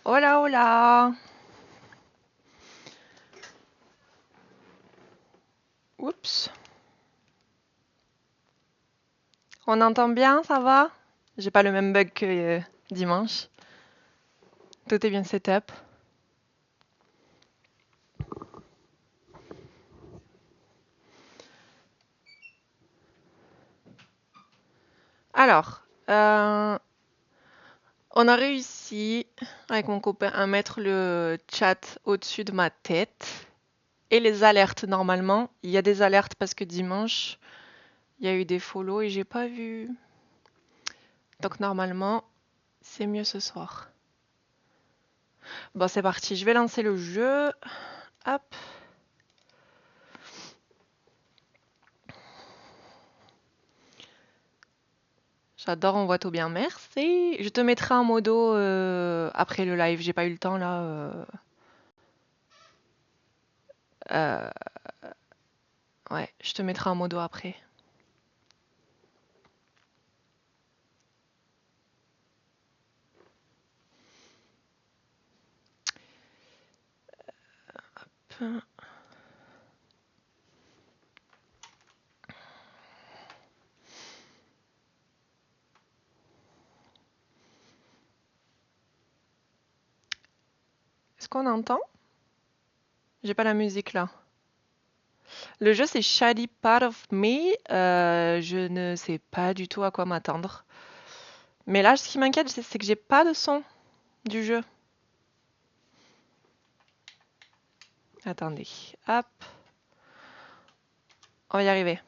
Hola, hola. Oups. On entend bien, ça va? J'ai pas le même bug que dimanche. Tout est bien setup. Alors, on a réussi avec mon copain à mettre le chat au-dessus de ma tête. Et les alertes, normalement. Il y a des alertes parce que dimanche, il y a eu des follow et j'ai pas vu. Donc normalement, c'est mieux ce soir. Bon, c'est parti. Je vais lancer le jeu. Hop. J'adore, on voit tout bien. Merci. Je te mettrai en modo après le live. J'ai pas eu le temps là. Euh, ouais, je te mettrai en modo après. Hop. Est-ce qu'on entend? J'ai pas la musique là. Le jeu c'est Shady Part of Me. Je ne sais pas du tout à quoi m'attendre. Mais là, ce qui m'inquiète, c'est que j'ai pas de son du jeu. Attendez. Hop. On va y arriver.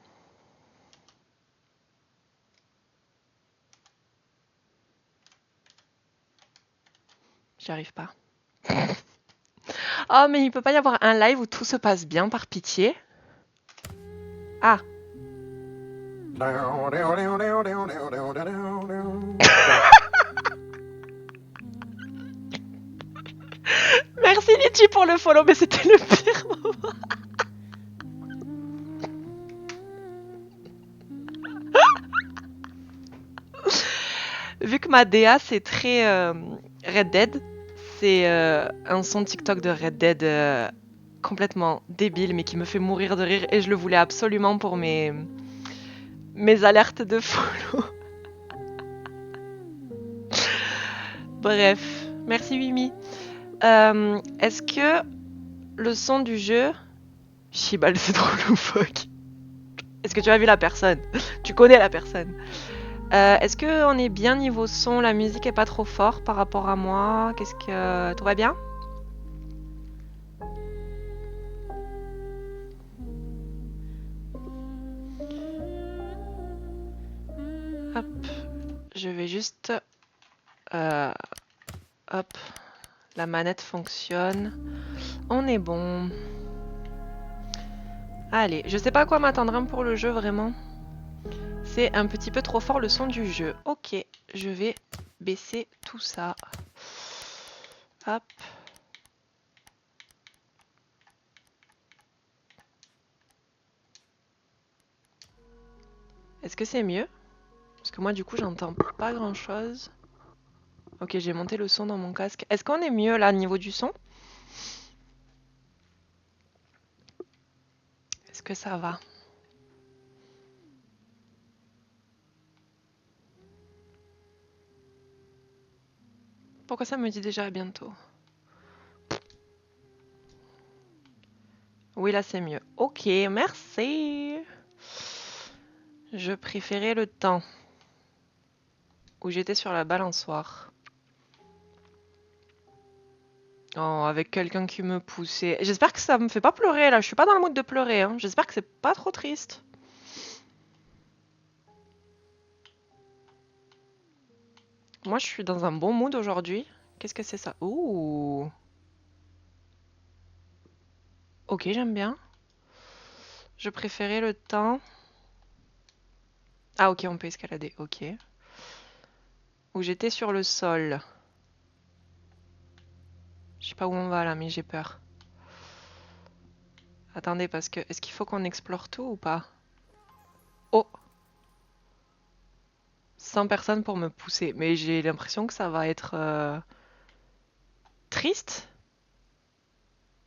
J'y arrive pas. Oh, mais il peut pas y avoir un live où tout se passe bien, par pitié. Ah. Merci Litchi pour le follow, mais c'était le pire moment. Vu que ma DA c'est très Red Dead, c'est un son TikTok de Red Dead complètement débile mais qui me fait mourir de rire et je le voulais absolument pour mes alertes de follow. Bref, merci Mimi. Est-ce que le son du jeu... Chibal, c'est trop loufoque. Est-ce que tu as vu la personne? Tu connais la personne. Est-ce qu'on est bien niveau son? La musique est pas trop fort par rapport à moi? Qu'est-ce que... Tout va bien? Hop. Je vais juste... hop. La manette fonctionne. On est bon. Allez, je sais pas à quoi m'attendre pour le jeu vraiment. C'est un petit peu trop fort le son du jeu. Ok, je vais baisser tout ça. Hop. Est-ce que c'est mieux? Parce que moi du coup j'entends pas grand chose. Ok, j'ai monté le son dans mon casque. Est-ce qu'on est mieux là au niveau du son? Est-ce que ça va? Pourquoi ça me dit déjà à bientôt? Oui, là c'est mieux. Ok, merci. Je préférais le temps où j'étais sur la balançoire. Oh, avec quelqu'un qui me poussait. J'espère que ça me fait pas pleurer là. Je suis pas dans le mood de pleurer. Hein. J'espère que c'est pas trop triste. Moi, je suis dans un bon mood aujourd'hui. Qu'est-ce que c'est ça? Ouh. Ok, j'aime bien. Je préférais le temps. Ah, ok, on peut escalader. Ok. Où j'étais sur le sol. Je sais pas où on va là, mais j'ai peur. Attendez, parce que est-ce qu'il faut qu'on explore tout ou pas? Oh, 100 personnes pour me pousser. Mais j'ai l'impression que ça va être... triste?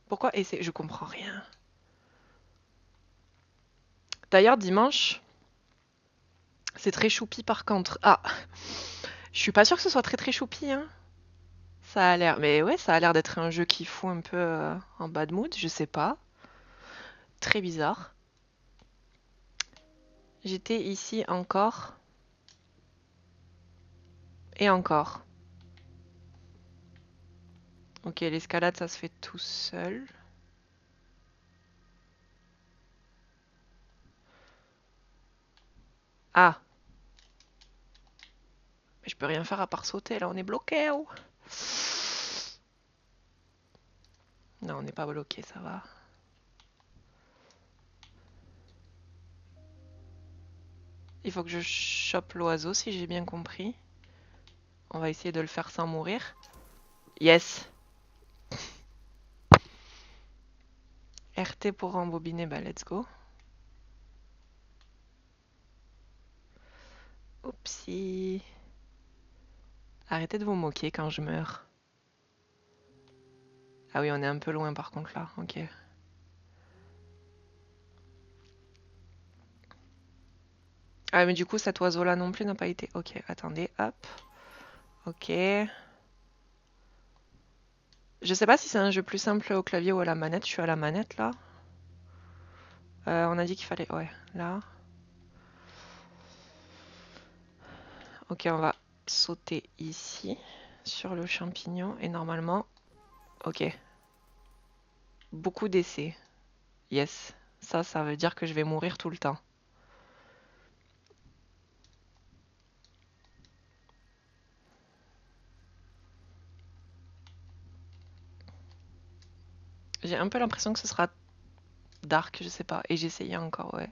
Pourquoi? Et je comprends rien. D'ailleurs, dimanche, c'est très choupi par contre. Ah, je suis pas sûre que ce soit très très choupi, hein. Ça a l'air, mais ouais, ça a l'air d'être un jeu qui fout un peu en bad mood, je sais pas. Très bizarre. J'étais ici encore et encore. Ok, l'escalade, ça se fait tout seul. Ah, mais je peux rien faire à part sauter, là, on est bloqué. Oh. Non, on n'est pas bloqué, ça va. Il faut que je chope l'oiseau, si j'ai bien compris. On va essayer de le faire sans mourir. Yes! RT pour rembobiner, bah let's go. Oupsie. Arrêtez de vous moquer quand je meurs. Ah oui, on est un peu loin par contre là, ok. Ah mais du coup cet oiseau là non plus n'a pas été... Ok, attendez, hop. Ok. Je sais pas si c'est un jeu plus simple au clavier ou à la manette, je suis à la manette là. On a dit qu'il fallait... Ouais, là. Ok, on va sauter ici, sur le champignon, et normalement... Ok. Beaucoup d'essais. Yes. Ça veut dire que je vais mourir tout le temps. J'ai un peu l'impression que ce sera dark, je sais pas. Et j'ai essayé encore, ouais.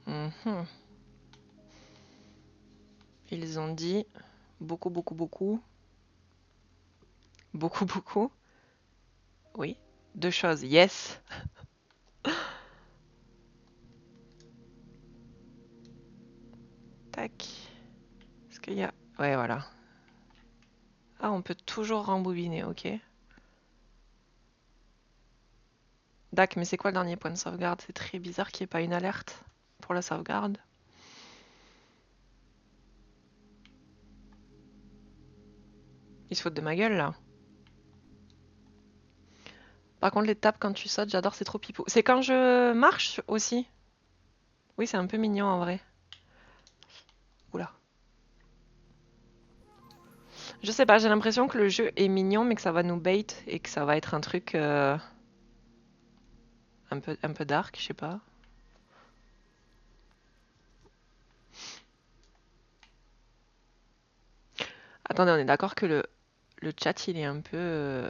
Mhm. Ils ont dit beaucoup, beaucoup, beaucoup. Beaucoup, beaucoup. Oui. Deux choses. Yes. Tac. Est-ce qu'il y a... Ouais, voilà. Ah, on peut toujours rembobiner, ok. Dac, mais c'est quoi le dernier point de sauvegarde? C'est très bizarre qu'il n'y ait pas une alerte pour la sauvegarde. Ils se foutent de ma gueule, là. Par contre, les tapes quand tu sautes, j'adore, c'est trop pipeau. C'est quand je marche aussi. Oui, c'est un peu mignon en vrai. Oula. Je sais pas, j'ai l'impression que le jeu est mignon, mais que ça va nous bait et que ça va être un truc un peu dark, je sais pas. Attendez, on est d'accord que le chat, il est un peu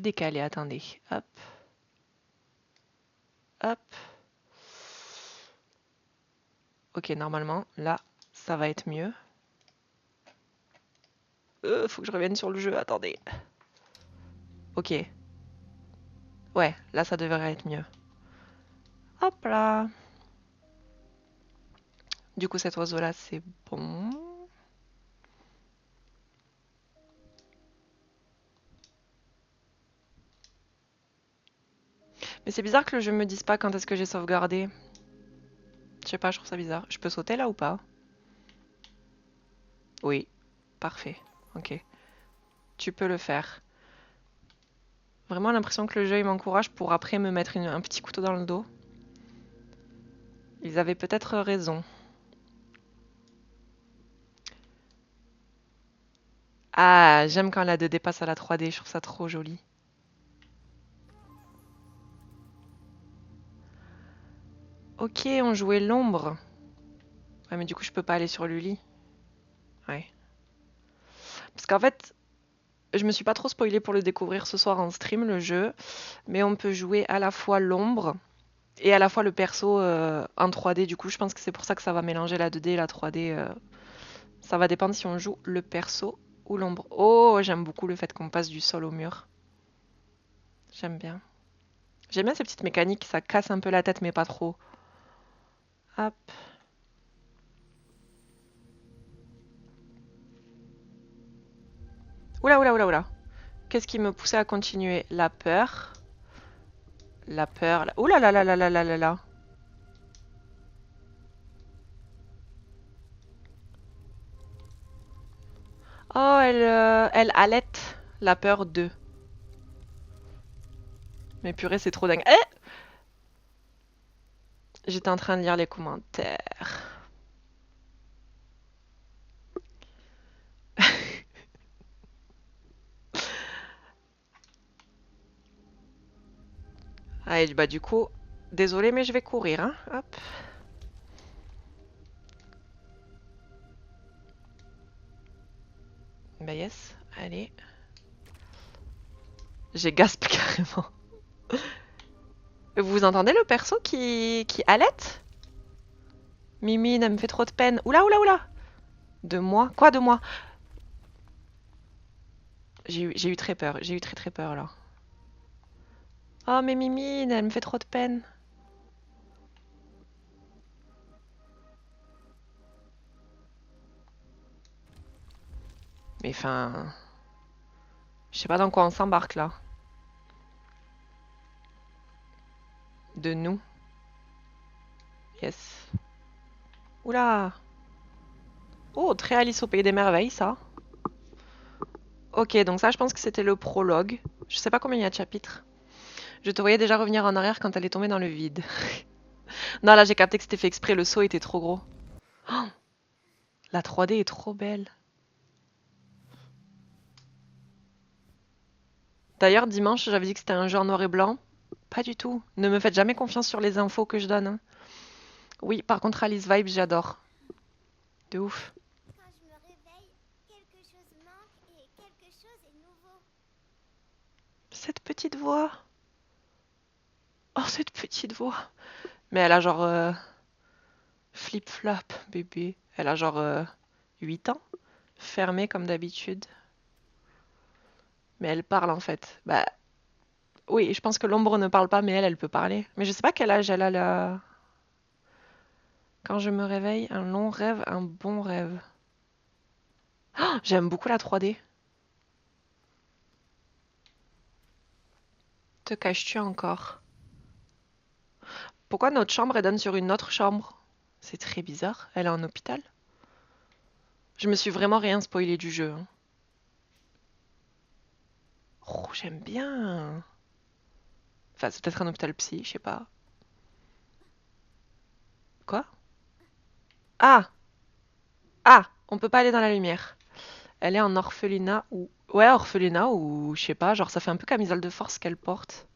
décalé. Attendez, hop, hop. Ok, normalement, là, ça va être mieux. Faut que je revienne sur le jeu, attendez. Ok. Ouais, là, ça devrait être mieux. Hop là. Du coup, cet oiseau-là, c'est bon. Mais c'est bizarre que le jeu me dise pas quand est-ce que j'ai sauvegardé. Je sais pas, je trouve ça bizarre. Je peux sauter là ou pas? Oui. Parfait. Ok. Tu peux le faire. Vraiment l'impression que le jeu il m'encourage pour après me mettre un petit couteau dans le dos. Ils avaient peut-être raison. Ah, j'aime quand la 2D passe à la 3D, je trouve ça trop joli. Ok, on jouait l'ombre. Ouais, mais du coup, je peux pas aller sur Luli. Ouais. Parce qu'en fait, je me suis pas trop spoilé pour le découvrir ce soir en stream, le jeu. Mais on peut jouer à la fois l'ombre et à la fois le perso en 3D. Du coup, je pense que c'est pour ça que ça va mélanger la 2D et la 3D. Ça va dépendre si on joue le perso ou l'ombre. Oh, j'aime beaucoup le fait qu'on passe du sol au mur. J'aime bien. J'aime bien ces petites mécaniques, ça casse un peu la tête, mais pas trop. Hop. Oula, oula, oula, oula. Qu'est-ce qui me poussait à continuer? La peur. La peur. Oula là là là là là là là. Oh, elle halète. La peur 2. Mais purée, c'est trop dingue. Eh! J'étais en train de lire les commentaires. Allez, bah du coup, désolé, mais je vais courir, hein. Hop. Bah yes, allez. J'ai gasp carrément. Vous entendez le perso qui halète? Mimine, elle me fait trop de peine. Oula, oula, oula! De moi? Quoi de moi? J'ai eu très peur, j'ai eu très très peur là. Oh mais Mimine, elle me fait trop de peine. Mais enfin... Je sais pas dans quoi on s'embarque là. De nous. Yes. Oula! Oh, très Alice au Pays des Merveilles ça. Ok, donc ça je pense que c'était le prologue. Je sais pas combien il y a de chapitres. Je te voyais déjà revenir en arrière quand elle est tombée dans le vide. Non, là j'ai capté que c'était fait exprès, le saut était trop gros. Oh, la 3D est trop belle. D'ailleurs, dimanche, j'avais dit que c'était un jeu en noir et blanc. Pas du tout. Ne me faites jamais confiance sur les infos que je donne, hein. Oui, par contre, Alice Vibes, j'adore. De ouf. Quand je me réveille, quelque chose manque et quelque chose est nouveau. Cette petite voix. Oh, cette petite voix. Mais elle a genre... flip-flop, bébé. Elle a genre 8 ans. Fermée comme d'habitude. Mais elle parle en fait. Bah oui, je pense que l'ombre ne parle pas, mais elle peut parler. Mais je sais pas quel âge elle a là. Quand je me réveille, un long rêve, un bon rêve. Oh, j'aime beaucoup la 3D. Te caches-tu encore? Pourquoi notre chambre elle donne sur une autre chambre? C'est très bizarre. Elle est en hôpital. Je me suis vraiment rien spoilé du jeu, hein. Oh, j'aime bien. Enfin, c'est peut-être un hôpital psy, je sais pas. Quoi? Ah! Ah! On peut pas aller dans la lumière. Elle est en orphelinat ou... Ouais, orphelinat ou... Je sais pas, genre ça fait un peu camisole de force qu'elle porte.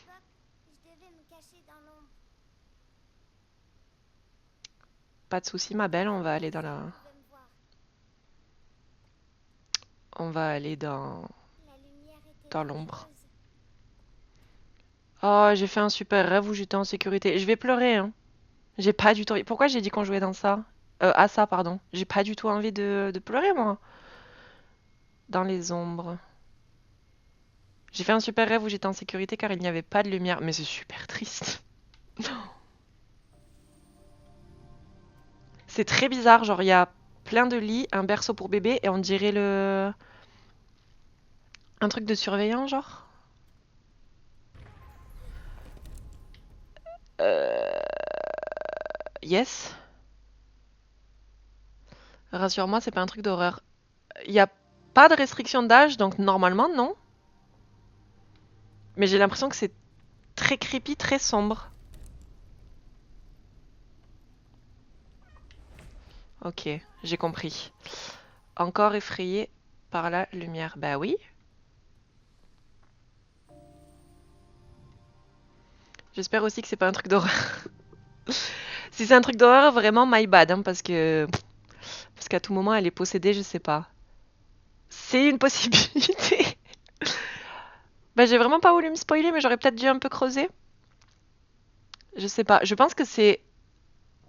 À l'époque, je devais me cacher dans l'ombre. Pas de souci, ma belle, on va aller dans la... Personne ne pouvait me voir. On va aller dans... La lumière était dans l'ombre. dangereuse. Oh, j'ai fait un super rêve où j'étais en sécurité. Je vais pleurer, hein. J'ai pas du tout envie... Pourquoi j'ai dit qu'on jouait dans ça? À ça, pardon. J'ai pas du tout envie de pleurer, moi. Dans les ombres. J'ai fait un super rêve où j'étais en sécurité car il n'y avait pas de lumière. Mais c'est super triste. C'est très bizarre, genre il y a plein de lits, un berceau pour bébé et on dirait le... Un truc de surveillant, genre. Euh... Yes. Rassure-moi, c'est pas un truc d'horreur. Il n'y a pas de restriction d'âge, donc normalement non. Mais j'ai l'impression que c'est très creepy, très sombre. Ok, j'ai compris. Encore effrayé par la lumière. Bah oui. J'espère aussi que c'est pas un truc d'horreur. Si c'est un truc d'horreur, vraiment my bad, hein, parce que... Parce qu'à tout moment, elle est possédée, je sais pas. C'est une possibilité. Bah j'ai vraiment pas voulu me spoiler, mais j'aurais peut-être dû un peu creuser. Je sais pas. Je pense que c'est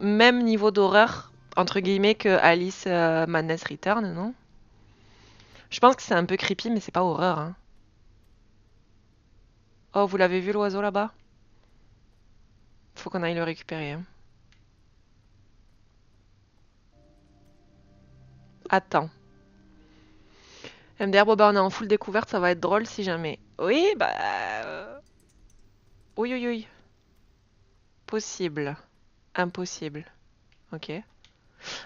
même niveau d'horreur, entre guillemets, que Alice Madness Return, non? Je pense que c'est un peu creepy, mais c'est pas horreur, hein. Oh, vous l'avez vu l'oiseau là-bas? Faut qu'on aille le récupérer, hein. Attends. MDR, bon bah on est en full découverte, ça va être drôle si jamais. Oui, bah... Oui, oui, oui. Possible. Impossible. Ok.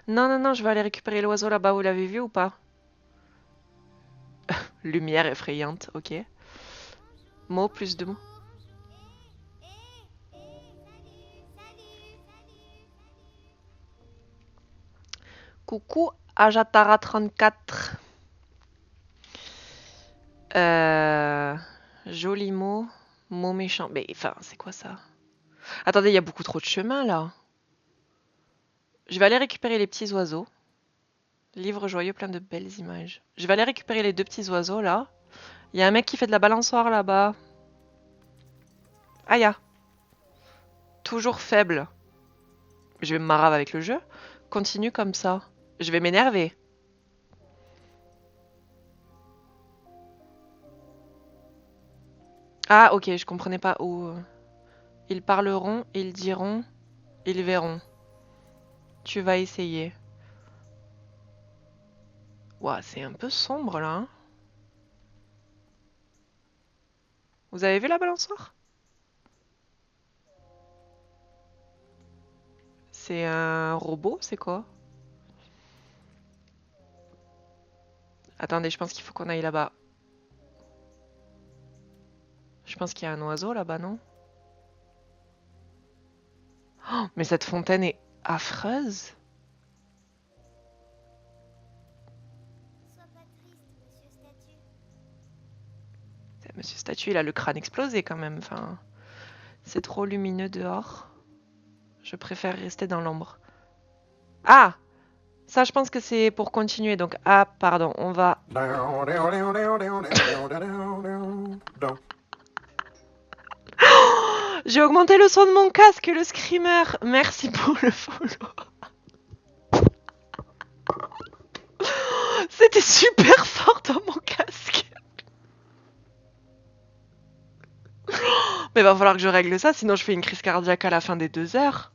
Non, non, non, je vais aller récupérer l'oiseau là-bas, vous l'avez vu ou pas? Lumière effrayante, ok. Mots plus de mots. Coucou, Ajatara34. Joli mot. Mot méchant. Mais enfin, c'est quoi ça? Attendez, il y a beaucoup trop de chemin là. Je vais aller récupérer les petits oiseaux. Livre joyeux plein de belles images. Je vais aller récupérer les deux petits oiseaux là. Il y a un mec qui fait de la balançoire là-bas. Aïe, toujours faible. Je vais me marave avec le jeu. Continue comme ça. Je vais m'énerver. Ah, ok, je comprenais pas où. Ils parleront, ils diront, ils verront. Tu vas essayer. Ouah, c'est un peu sombre là. Hein. Vous avez vu la balançoire? C'est un robot, c'est quoi? Attendez, je pense qu'il faut qu'on aille là-bas. Je pense qu'il y a un oiseau là-bas, non? Oh, mais cette fontaine est affreuse. Sois pas triste, monsieur Statue. Monsieur Statue, il a le crâne explosé quand même. Enfin, c'est trop lumineux dehors. Je préfère rester dans l'ombre. Ah! Ça, je pense que c'est pour continuer. Donc, ah, pardon, on va... J'ai augmenté le son de mon casque, le screamer. Merci pour le follow. C'était super fort dans mon casque. Mais va falloir que je règle ça, sinon je fais une crise cardiaque à la fin des 2 heures.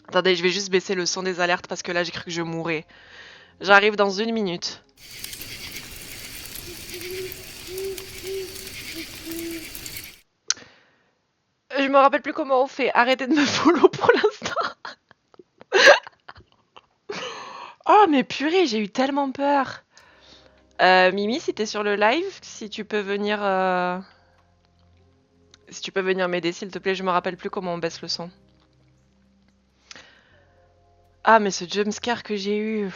Attendez, je vais juste baisser le son des alertes parce que là j'ai cru que je mourrais. J'arrive dans 1 minute. Je me rappelle plus comment on fait. Arrêtez de me follow pour l'instant. Oh mais purée, j'ai eu tellement peur. Mimi, si t'es sur le live, si tu peux venir... Si tu peux venir m'aider s'il te plaît, je me rappelle plus comment on baisse le son. Ah mais ce jumpscare que j'ai eu...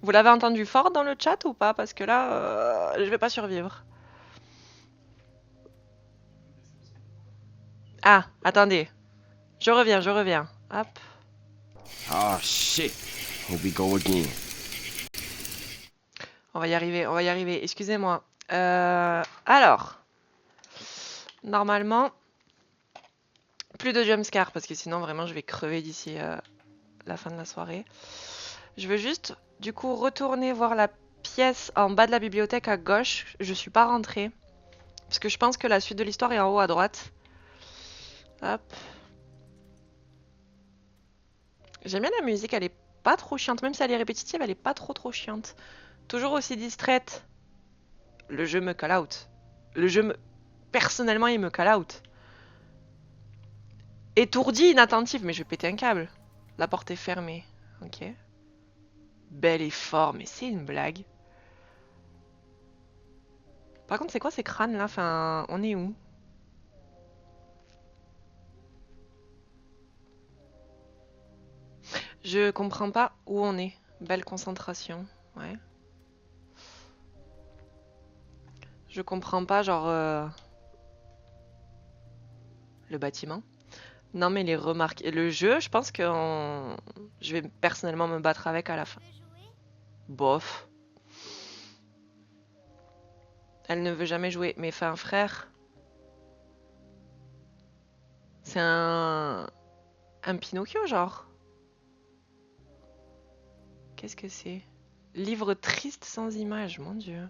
Vous l'avez entendu fort dans le chat ou pas? Parce que là, je vais pas survivre. Ah, attendez. Je reviens, je reviens. Hop. Oh shit. Here we go again. On va y arriver, on va y arriver. Excusez-moi. Alors. Normalement. Plus de jumpscare parce que sinon vraiment je vais crever d'ici la fin de la soirée. Je veux juste du coup retourner voir la pièce en bas de la bibliothèque à gauche. Je suis pas rentrée. Parce que je pense que la suite de l'histoire est en haut à droite. Hop. J'aime bien la musique, elle est pas trop chiante. Même si elle est répétitive, elle est pas trop chiante. Toujours aussi distraite. Le jeu me call out. Le jeu me... Personnellement, il me call out. Étourdi, inattentif. Mais je vais péter un câble. La porte est fermée. Ok. Bel et fort, mais c'est une blague. Par contre, c'est quoi ces crânes là? Enfin, on est où? Je comprends pas où on est. Belle concentration. Ouais. Je comprends pas, genre... Le bâtiment. Non, mais les remarques... Et le jeu, je pense que je vais personnellement me battre avec à la fin. Bof. Elle ne veut jamais jouer. Mais enfin, frère... C'est un Pinocchio, genre. Qu'est-ce que c'est? Livre triste sans image, mon dieu.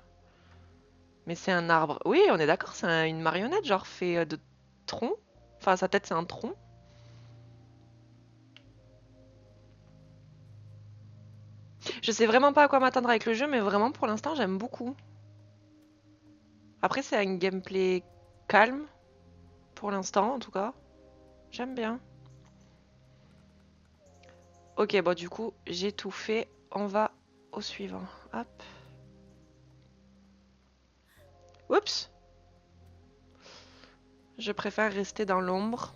Mais c'est un arbre. Oui, on est d'accord, c'est une marionnette, genre fait de tronc. Enfin, sa tête, c'est un tronc. Je sais vraiment pas à quoi m'attendre avec le jeu, mais vraiment pour l'instant j'aime beaucoup. Après c'est un gameplay calme, pour l'instant en tout cas. J'aime bien. Ok, bon du coup j'ai tout fait. On va au suivant. Hop. Oups. Je préfère rester dans l'ombre.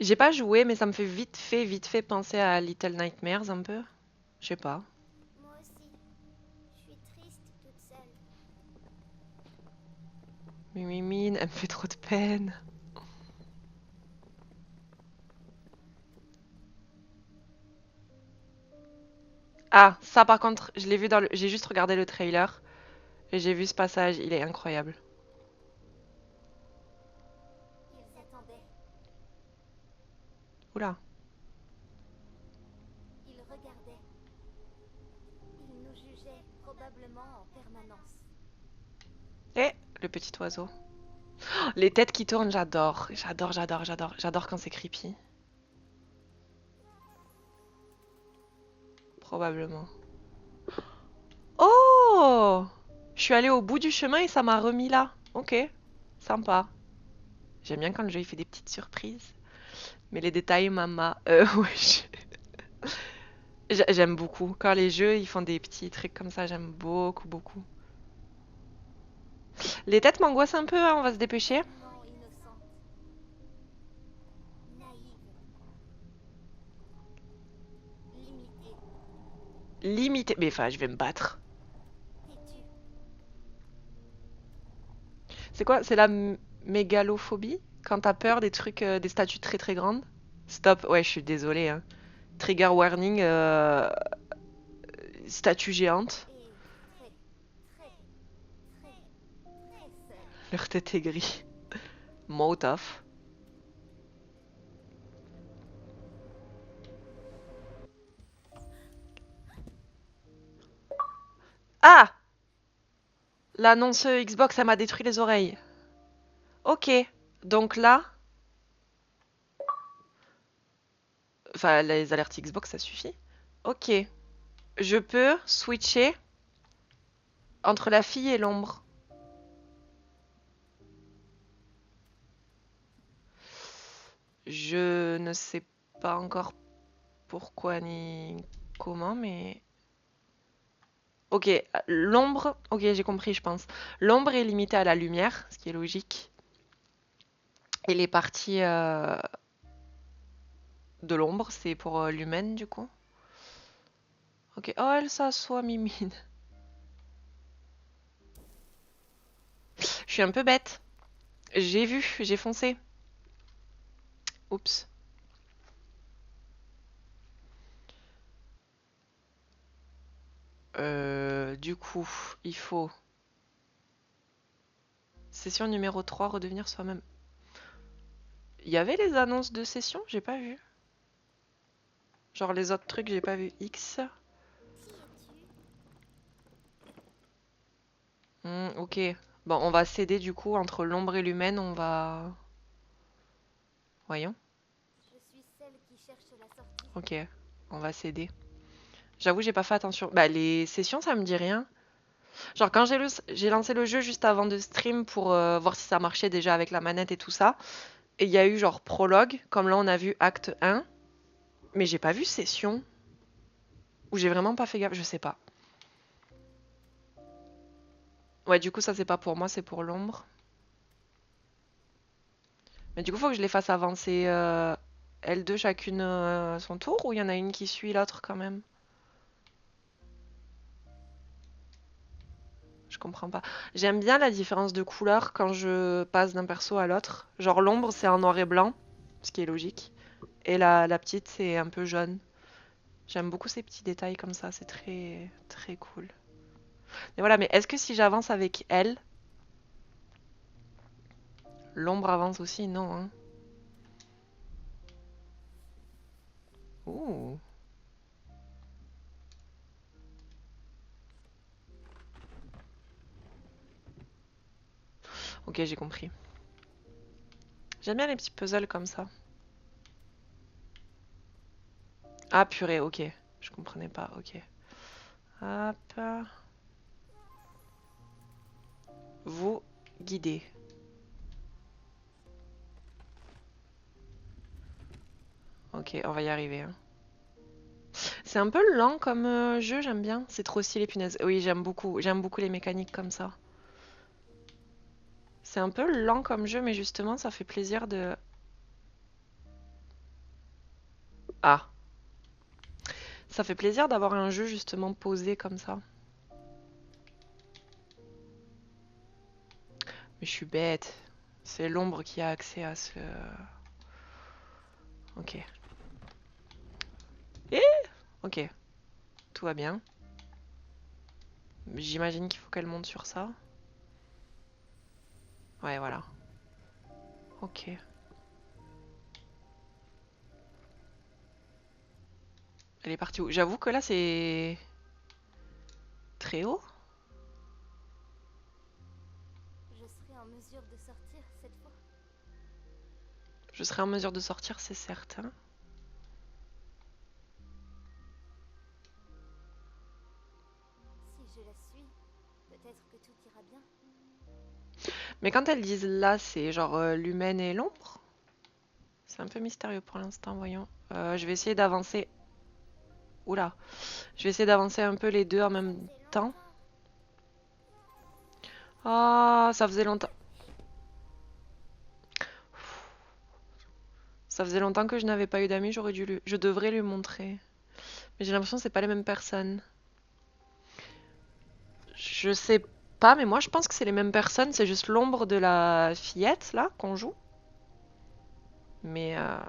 J'ai pas joué, mais ça me fait vite fait penser à Little Nightmares un peu. Je sais pas. Moi aussi. Je suis triste toute seule. Mimimine, elle me fait trop de peine. Ah, ça par contre, je l'ai vu dans le... J'ai juste regardé le trailer et j'ai vu ce passage, il est incroyable. Ils attendaient. Oula. Ils regardaient. Ils nous jugeaient probablement en permanence. Et le petit oiseau. Oh, les têtes qui tournent, j'adore. J'adore quand c'est creepy. Probablement. Oh! Je suis allée au bout du chemin et ça m'a remis là. Ok, sympa. J'aime bien quand le jeu il fait des petites surprises. Mais les détails, maman. Ouais, j'aime beaucoup. Quand les jeux ils font des petits trucs comme ça, j'aime beaucoup. Les têtes m'angoissent un peu, hein, on va se dépêcher. Tellement innocente. Naïve. Limitée. Limité. Mais enfin, je vais me battre. Têtue. C'est quoi? C'est la mégalophobie? Quand t'as peur des trucs, des statues très grandes? Stop. Ouais, je suis désolée, hein. Trigger warning, statue géante. Et très seule. Leur tête est gris. Mouth off. Ah! L'annonce Xbox, ça m'a détruit les oreilles. Ok. Donc là... Enfin, les alertes Xbox, ça suffit. Ok. Je peux switcher entre la fille et l'ombre. Je ne sais pas encore pourquoi ni comment, mais... Ok, l'ombre... Ok, j'ai compris, je pense. L'ombre est limitée à la lumière, ce qui est logique. Et les parties de l'ombre, c'est pour l'humaine, du coup. Ok, oh, elle s'assoit, mimine. Je suis un peu bête. J'ai vu, j'ai foncé. Oups. Du coup, il faut... Session numéro 3, redevenir soi-même. Il y avait les annonces de session? J'ai pas vu. Genre les autres trucs, j'ai pas vu. X. Qui es-tu? Ok. Bon, on va céder du coup entre l'ombre et l'humaine. On va... Voyons. Je suis celle qui cherche la sortie. Ok. On va céder. J'avoue, j'ai pas fait attention. Bah, les sessions, ça me dit rien. Genre, quand j'ai lancé le jeu juste avant de stream pour voir si ça marchait déjà avec la manette et tout ça. Et il y a eu genre prologue, comme là on a vu acte 1. Mais j'ai pas vu session. Ou j'ai vraiment pas fait gaffe, je sais pas. Ouais, du coup, ça c'est pas pour moi, c'est pour l'ombre. Mais du coup, faut que je les fasse avancer elles deux chacune son tour ou il y en a une qui suit l'autre quand même? Je comprends pas. J'aime bien la différence de couleur quand je passe d'un perso à l'autre. Genre l'ombre c'est en noir et blanc, ce qui est logique. Et la petite c'est un peu jaune. J'aime beaucoup ces petits détails comme ça, c'est très cool. Et voilà, mais est-ce que si j'avance avec elle, l'ombre avance aussi? Non, hein. Ouh. Ok, j'ai compris. J'aime bien les petits puzzles comme ça. Ah purée, ok. Je comprenais pas, ok. Hop. Vous guidez. Ok, on va y arriver. Hein. C'est un peu lent comme jeu, j'aime bien. C'est trop stylé, punaise. Oui, j'aime beaucoup. J'aime beaucoup les mécaniques comme ça. C'est un peu lent comme jeu, mais justement, ça fait plaisir de... Ah. Ça fait plaisir d'avoir un jeu justement posé comme ça. Mais je suis bête. C'est l'ombre qui a accès à ce... Ok. Eh ok. Tout va bien. J'imagine qu'il faut qu'elle monte sur ça. Ouais, voilà. Ok. Elle est partie où? J'avoue que là, c'est... très haut. Je serai en mesure de sortir cette fois. Je serai en mesure de sortir, c'est certain. Si je la suis, peut-être que tout ira bien. Mais quand elles disent là, c'est genre l'humaine et l'ombre? C'est un peu mystérieux pour l'instant, voyons. Je vais essayer d'avancer. Oula. Je vais essayer d'avancer un peu les deux en même temps. Ah, ça faisait longtemps. Ça faisait longtemps que je n'avais pas eu d'amis, je devrais lui montrer. Mais j'ai l'impression que c'est pas les mêmes personnes. Je sais pas, mais moi je pense que c'est les mêmes personnes, c'est juste l'ombre de la fillette là qu'on joue. Mais Ça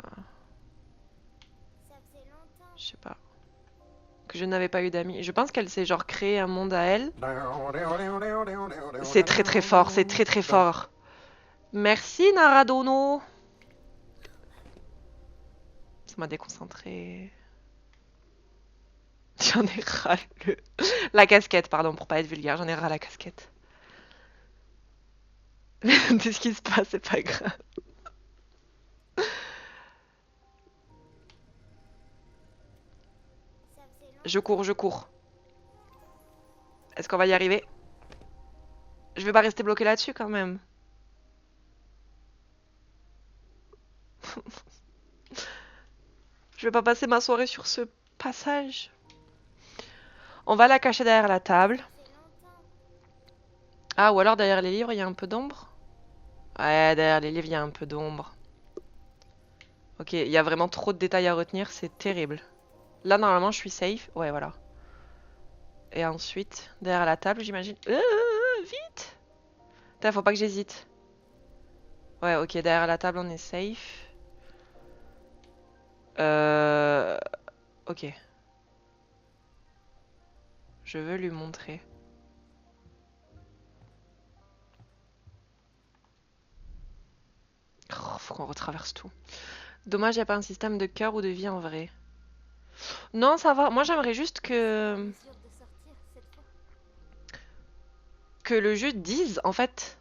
faisait longtemps. je sais pas. Que je n'avais pas eu d'amis. Je pense qu'elle s'est genre créé un monde à elle. C'est très très fort, c'est très très fort. Merci Naradono. Ça m'a déconcentré. J'en ai ras le... La casquette, pardon, pour pas être vulgaire, j'en ai ras la casquette. De ce qui se passe, c'est pas grave. Ça faisait longtemps. Je cours, je cours. Est-ce qu'on va y arriver? Je vais pas rester bloqué là-dessus quand même. Je vais pas passer ma soirée sur ce passage. On va la cacher derrière la table. Ça faisait longtemps. Ah, ou alors derrière les livres, il y a un peu d'ombre? Ouais, derrière les livres, il y a un peu d'ombre. Ok, il y a vraiment trop de détails à retenir, c'est terrible. Là, normalement, je suis safe. Ouais, voilà. Et ensuite, derrière la table, j'imagine... vite! Putain, faut pas que j'hésite. Ouais, ok, derrière la table, on est safe. Ok. Je veux lui montrer. Oh, faut qu'on retraverse tout. Dommage, il n'y a pas un système de cœur ou de vie en vrai. Non, ça va. Moi, j'aimerais juste En que... mesure de sortir cette fois. que le jeu dise, en fait,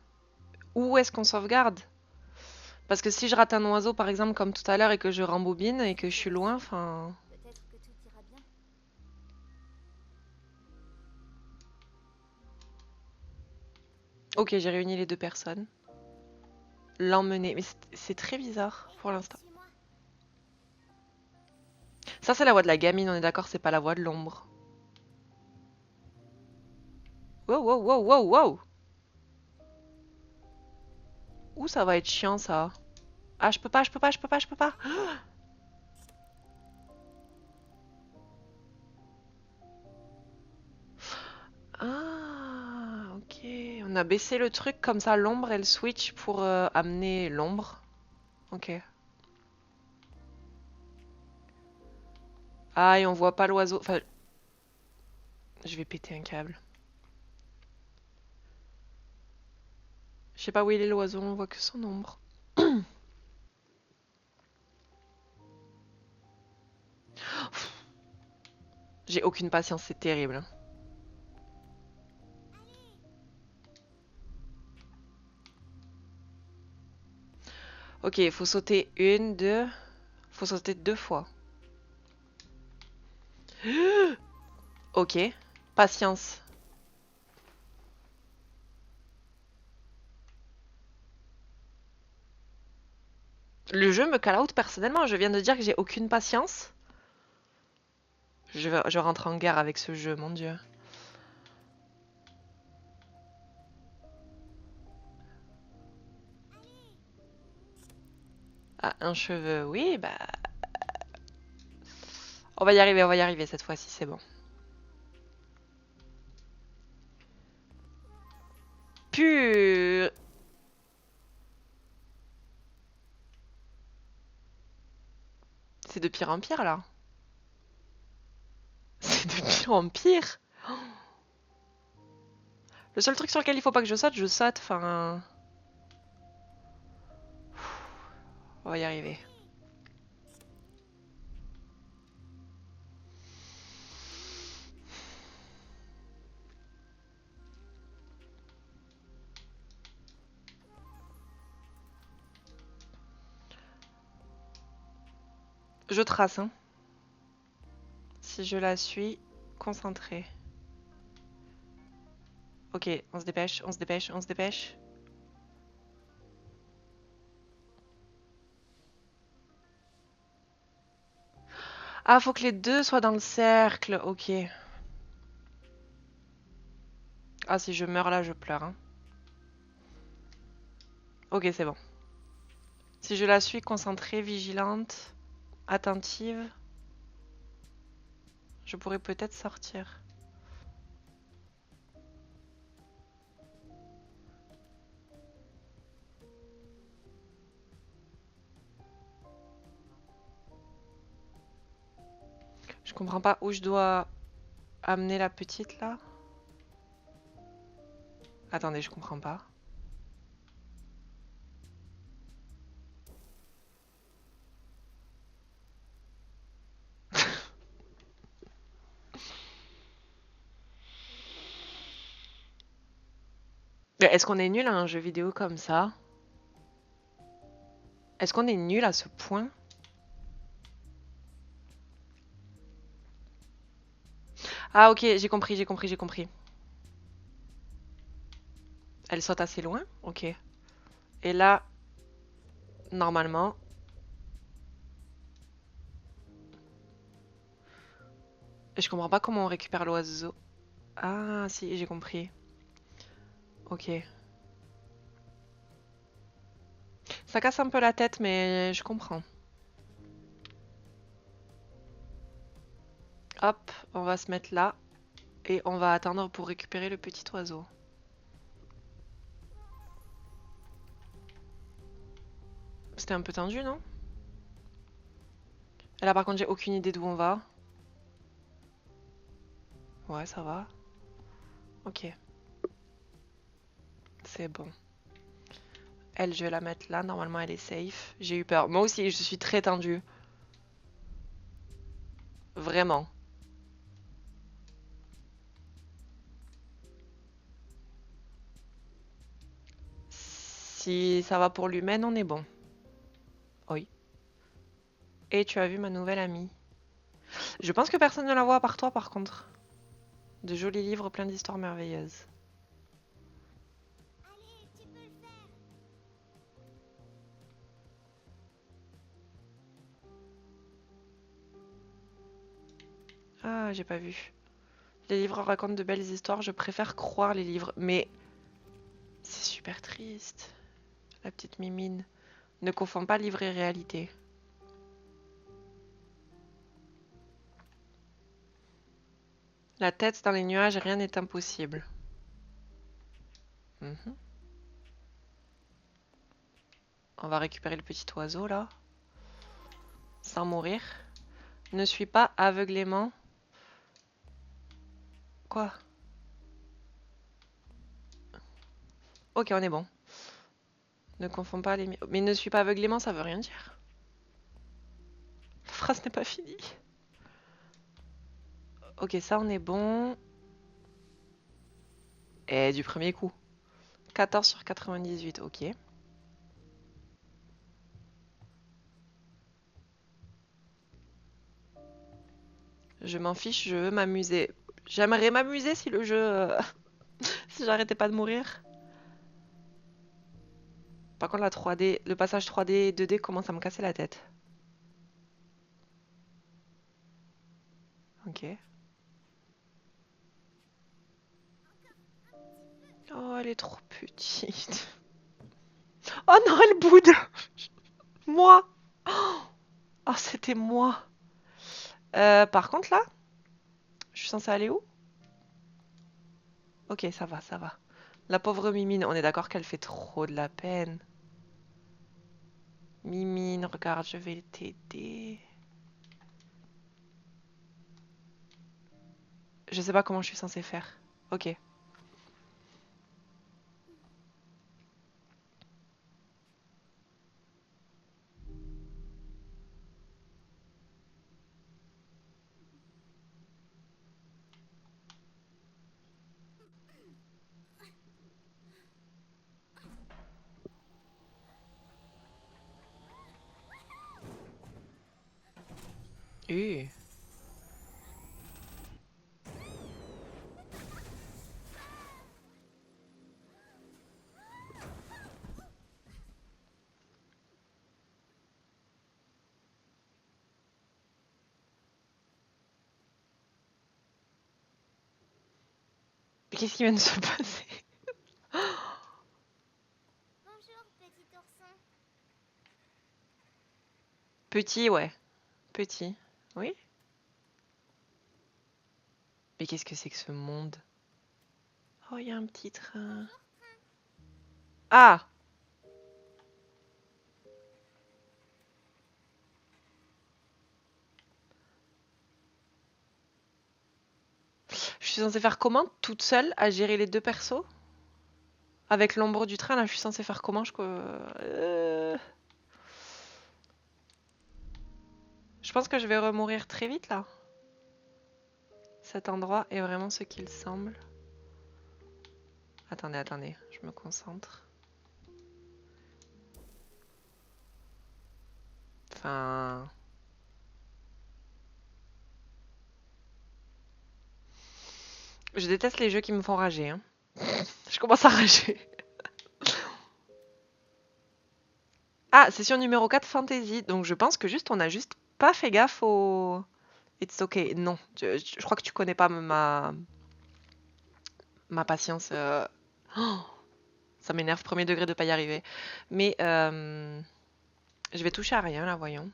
où est-ce qu'on sauvegarde. Parce que si je rate un oiseau, par exemple, comme tout à l'heure, et que je rembobine, et que je suis loin, enfin... Peut-être que tout ira bien. Ok, j'ai réuni les deux personnes. L'emmener. Mais c'est très bizarre, pour l'instant. Suis-moi. Ça, c'est la voix de la gamine, on est d'accord, c'est pas la voix de l'ombre. Wow, wow, wow, wow, wow! Ouh, ça va être chiant, ça. Ah, je peux pas, je peux pas, je peux pas, je peux pas. Ah, ok. On a baissé le truc comme ça, l'ombre, elle switch pour amener l'ombre. Ok. Ah, et on voit pas l'oiseau. Enfin, je vais péter un câble. Je sais pas où il est l'oiseau, on voit que son ombre. J'ai aucune patience, c'est terrible. Ok, il faut sauter une, deux. Faut sauter deux fois. Ok, patience. Le jeu me call out personnellement, je viens de dire que j'ai aucune patience. Je rentre en guerre avec ce jeu, mon dieu. Ah, un cheveu, oui, bah... on va y arriver cette fois-ci, c'est bon. Pur... C'est de pire en pire, là. C'est de pire en pire. Le seul truc sur lequel il faut pas que je saute, enfin... On va y arriver. Je trace, hein. Si je la suis, concentrée. Ok, on se dépêche, on se dépêche, on se dépêche. Ah, faut que les deux soient dans le cercle, ok. Ah, si je meurs là, je pleure, hein. Ok, c'est bon. Si je la suis concentrée, vigilante, attentive, je pourrais peut-être sortir. Je comprends pas où je dois amener la petite là. Attendez, je comprends pas. Mais est-ce qu'on est nul à un jeu vidéo comme ça? Est-ce qu'on est nul à ce point? Ah ok, j'ai compris, j'ai compris, j'ai compris. Elle saute assez loin? Ok. Et là, normalement... Je comprends pas comment on récupère l'oiseau. Ah si, j'ai compris. Ok. Ça casse un peu la tête, mais je comprends. Hop, on va se mettre là. Et on va attendre pour récupérer le petit oiseau. C'était un peu tendu, non? Et là, par contre, j'ai aucune idée d'où on va. Ouais, ça va. Ok. C'est bon. Elle, je vais la mettre là. Normalement, elle est safe. J'ai eu peur. Moi aussi, je suis très tendue. Vraiment. Si ça va pour l'humaine, on est bon. Oui. Et tu as vu ma nouvelle amie. Je pense que personne ne la voit à part toi, par contre. De jolis livres pleins d'histoires merveilleuses. Allez, tu peux le faire. Ah, j'ai pas vu. Les livres racontent de belles histoires. Je préfère croire les livres. Mais c'est super triste. La petite Mimine. Ne confonds pas livre et réalité. La tête dans les nuages, rien n'est impossible. Mhm. On va récupérer le petit oiseau là. Sans mourir. Ne suis pas aveuglément. Quoi? Ok, on est bon. Ne confonds pas les... Mais ne suis pas aveuglément, ça veut rien dire. La phrase n'est pas finie. Ok, ça on est bon. Et du premier coup. 14 sur 98, ok. Je m'en fiche, je veux m'amuser. J'aimerais m'amuser si le jeu... si j'arrêtais pas de mourir. Par contre, la 3D, le passage 3D et 2D commence à me casser la tête. Ok. Oh, elle est trop petite. Oh non, elle boude. Moi. Oh, c'était moi. Par contre, là, je suis censée aller où? Ok, ça va, ça va. La pauvre Mimine, on est d'accord qu'elle fait trop de la peine. Mimine, regarde, je vais t'aider. Je sais pas comment je suis censée faire. Ok. Uh. Qu'est-ce qui vient de se passer? Bonjour, petit ourson. Petit, ouais. Petit. Oui? Mais qu'est-ce que c'est que ce monde? Oh, il y a un petit train. Ah! Je suis censée faire comment toute seule à gérer les deux persos? Avec l'ombre du train, là, je suis censée faire comment? Je pense que je vais remourir très vite, là. Cet endroit est vraiment ce qu'il semble. Attendez, attendez, je me concentre. Enfin... Je déteste les jeux qui me font rager, hein. Je commence à rager. Ah, session numéro 4, Fantasy. Donc je pense que juste on a juste pas fait gaffe au... It's okay. Non, je crois que tu connais pas ma patience. Oh, ça m'énerve, premier degré de pas y arriver. Mais je vais toucher à rien là, voyons.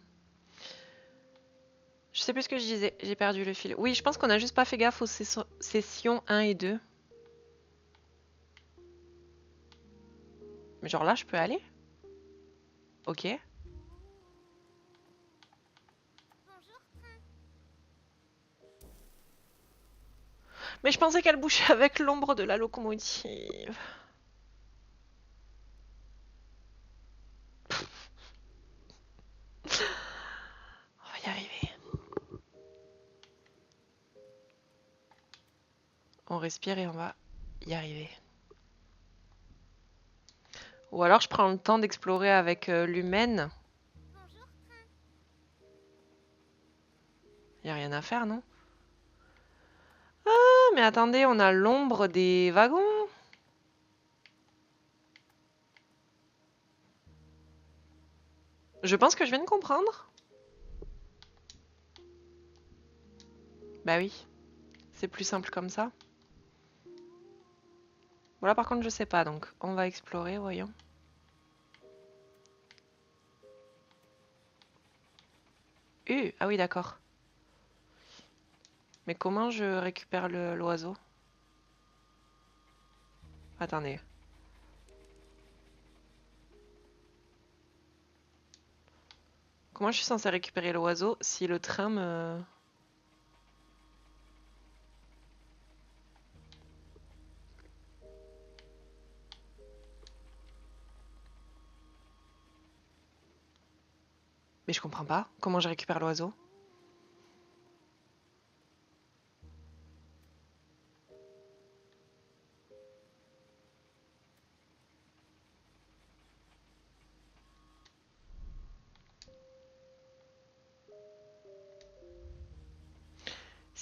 Je sais plus ce que je disais, j'ai perdu le fil. Oui, je pense qu'on a juste pas fait gaffe aux sessions 1 et 2. Mais genre là, je peux aller? Ok. Bonjour, train. Mais je pensais qu'elle bougeait avec l'ombre de la locomotive. On va y arriver. On respire et on va y arriver. Ou alors je prends le temps d'explorer avec l'humaine. Bonjour, train. Y a rien à faire, non? Ah, mais attendez, on a l'ombre des wagons. Je pense que je viens de comprendre. Bah oui, c'est plus simple comme ça. Voilà, par contre, je sais pas, donc on va explorer, voyons. Ah oui, d'accord. Mais comment je récupère l'oiseau? Attendez. Comment je suis censée récupérer l'oiseau si le train me... Mais je comprends pas. Comment je récupère l'oiseau?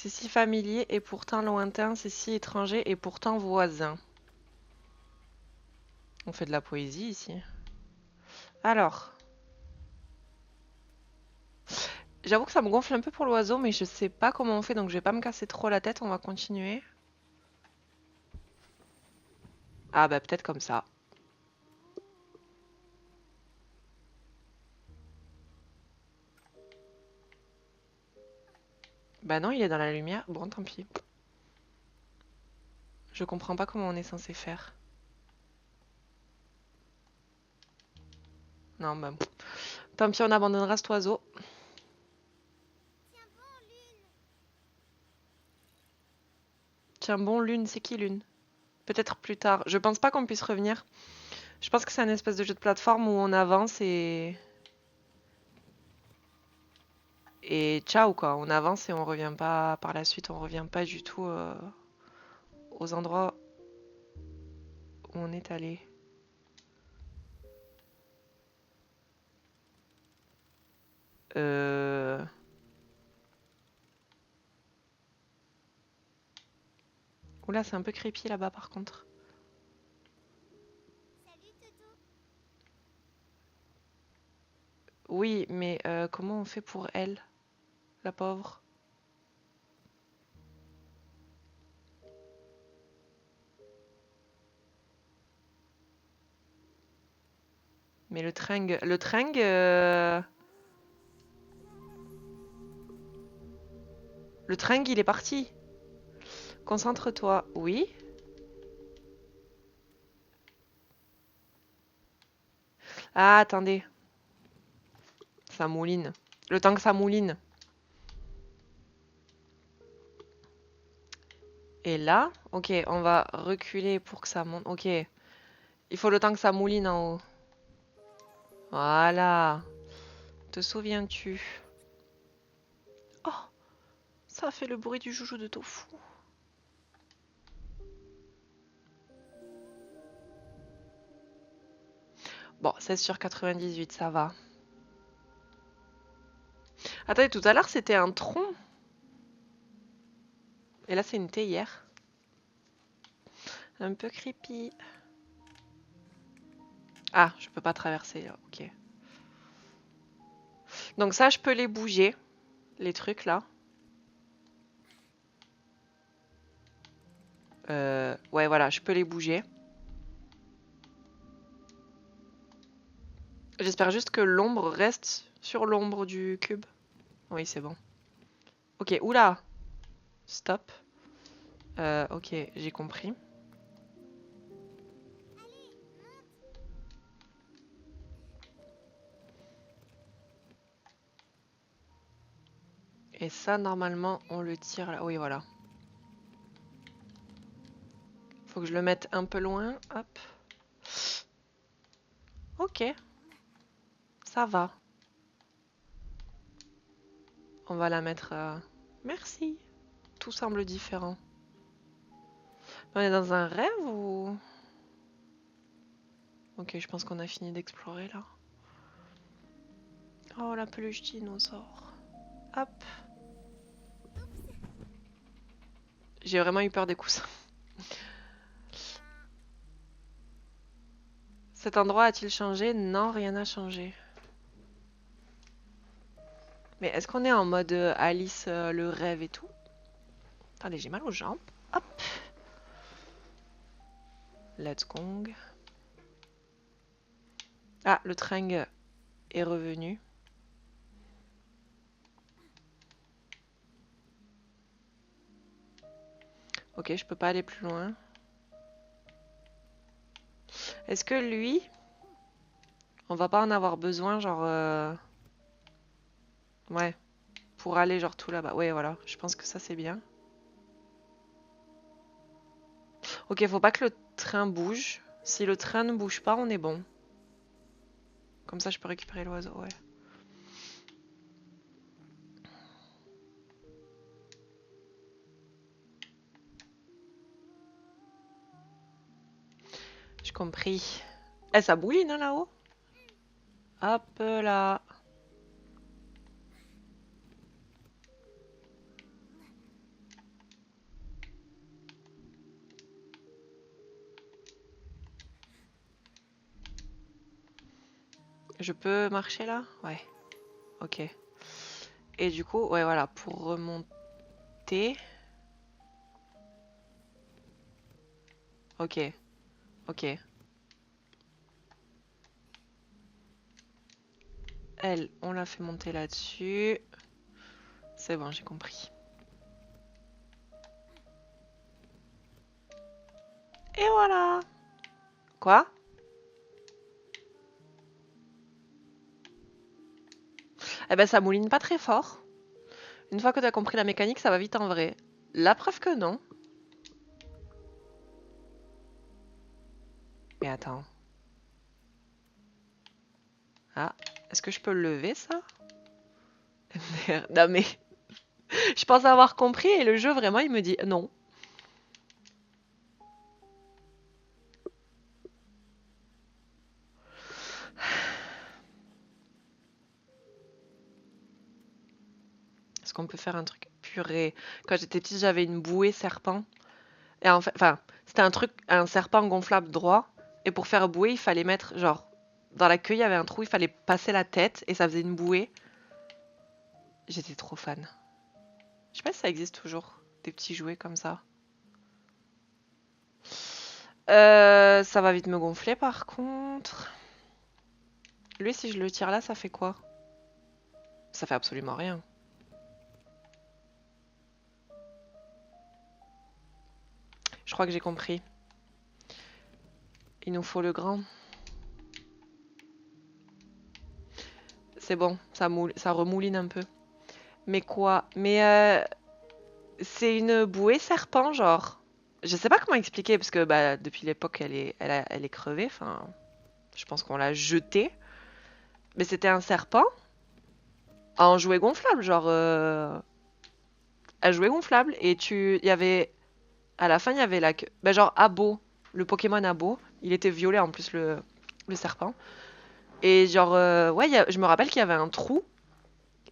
C'est si familier et pourtant lointain, c'est si étranger et pourtant voisin. On fait de la poésie ici. Alors, j'avoue que ça me gonfle un peu pour l'oiseau, mais je sais pas comment on fait, donc je vais pas me casser trop la tête, on va continuer. Ah bah peut-être comme ça. Bah non, il est dans la lumière. Bon, tant pis. Je comprends pas comment on est censé faire. Non, bah... Tant pis, on abandonnera cet oiseau. Tiens bon, Lune, c'est qui Lune? Peut-être plus tard. Je pense pas qu'on puisse revenir. Je pense que c'est un espèce de jeu de plateforme où on avance et... Et ciao quoi, on avance et on revient pas par la suite, on revient pas du tout aux endroits où on est allé. Oula, c'est un peu creepy là-bas par contre. Oui, mais comment on fait pour elle, la pauvre? Mais le tring... Le tring... Le tring, il est parti. Concentre-toi. Oui? Ah, attendez. Ça mouline. Le temps que ça mouline. Et là, ok, on va reculer pour que ça monte. Ok. Il faut le temps que ça mouline en haut. Voilà. Te souviens-tu? Oh, ça a fait le bruit du joujou de tofu. Bon, 16 sur 98, ça va. Attendez, tout à l'heure c'était un tronc. Et là c'est une théière. Un peu creepy. Ah, je peux pas traverser là, ok. Donc ça, je peux les bouger, les trucs là. Ouais, voilà, je peux les bouger. J'espère juste que l'ombre reste sur l'ombre du cube. Oui, c'est bon. Ok, oula. Stop. Ok, j'ai compris. Et ça, normalement, on le tire là. Oui, voilà. Faut que je le mette un peu loin. Hop. Ok. Ça va. On va la mettre... Merci. Tout semble différent. On est dans un rêve ou... Ok, je pense qu'on a fini d'explorer là. Oh, la peluche dinosaure. Hop. J'ai vraiment eu peur des coussins. Cet endroit a-t-il changé? Non, rien n'a changé. Mais est-ce qu'on est en mode Alice le rêve et tout? Attendez, j'ai mal aux jambes. Hop. Let's gong. Ah, le tring est revenu. Ok, je peux pas aller plus loin. Est-ce que lui, on va pas en avoir besoin, genre... Ouais, pour aller genre tout là-bas. Ouais, voilà, je pense que ça c'est bien. Ok, faut pas que le train bouge. Si le train ne bouge pas, on est bon. Comme ça, je peux récupérer l'oiseau, ouais. J'ai compris. Eh, ça bouline hein, là-haut. Hop là. Je peux marcher là? Ouais. Ok. Et du coup, ouais, voilà, pour remonter. Ok. Ok. Elle, on l'a fait monter là-dessus. C'est bon, j'ai compris. Et voilà. Quoi? Eh ben, ça mouline pas très fort. Une fois que t'as compris la mécanique, ça va vite en vrai. La preuve que non. Mais attends. Ah, est-ce que je peux le lever, ça? Merde, non mais... Je pense avoir compris et le jeu, vraiment, il me dit non. Est-ce qu'on peut faire un truc purée? Quand j'étais petite, j'avais une bouée serpent. Et en fait, enfin, c'était un truc, un serpent gonflable droit. Et pour faire bouée, il fallait mettre, genre, dans la queue, il y avait un trou, il fallait passer la tête et ça faisait une bouée. J'étais trop fan. Je sais pas si ça existe toujours, des petits jouets comme ça. Ça va vite me gonfler par contre. Lui, si je le tire là, ça fait quoi? Ça fait absolument rien. Je crois que j'ai compris. Il nous faut le grand. C'est bon, ça remouline un peu. Mais quoi? Mais c'est une bouée serpent, genre. Je sais pas comment expliquer, parce que bah, depuis l'époque, elle est crevée. Enfin, je pense qu'on l'a jetée. Mais c'était un serpent en jouet gonflable, genre. Un jouet gonflable. Et il y avait. À la fin, il y avait la queue. Bah, genre Abo, le Pokémon Abo. Il était violet en plus, le serpent. Et genre, ouais, je me rappelle qu'il y avait un trou.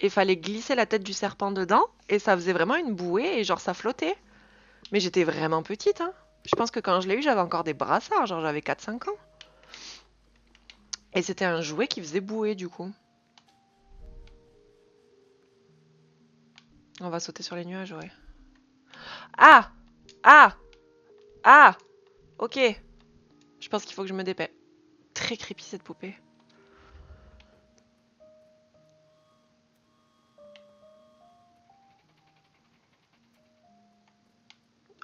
Et fallait glisser la tête du serpent dedans. Et ça faisait vraiment une bouée. Et genre, ça flottait. Mais j'étais vraiment petite, hein. Je pense que quand je l'ai eu, j'avais encore des brassards. Genre, j'avais 4-5 ans. Et c'était un jouet qui faisait bouée, du coup. On va sauter sur les nuages, ouais. Ah! Ah! Ah! Ok. Je pense qu'il faut que je me dépêche. Très creepy, cette poupée.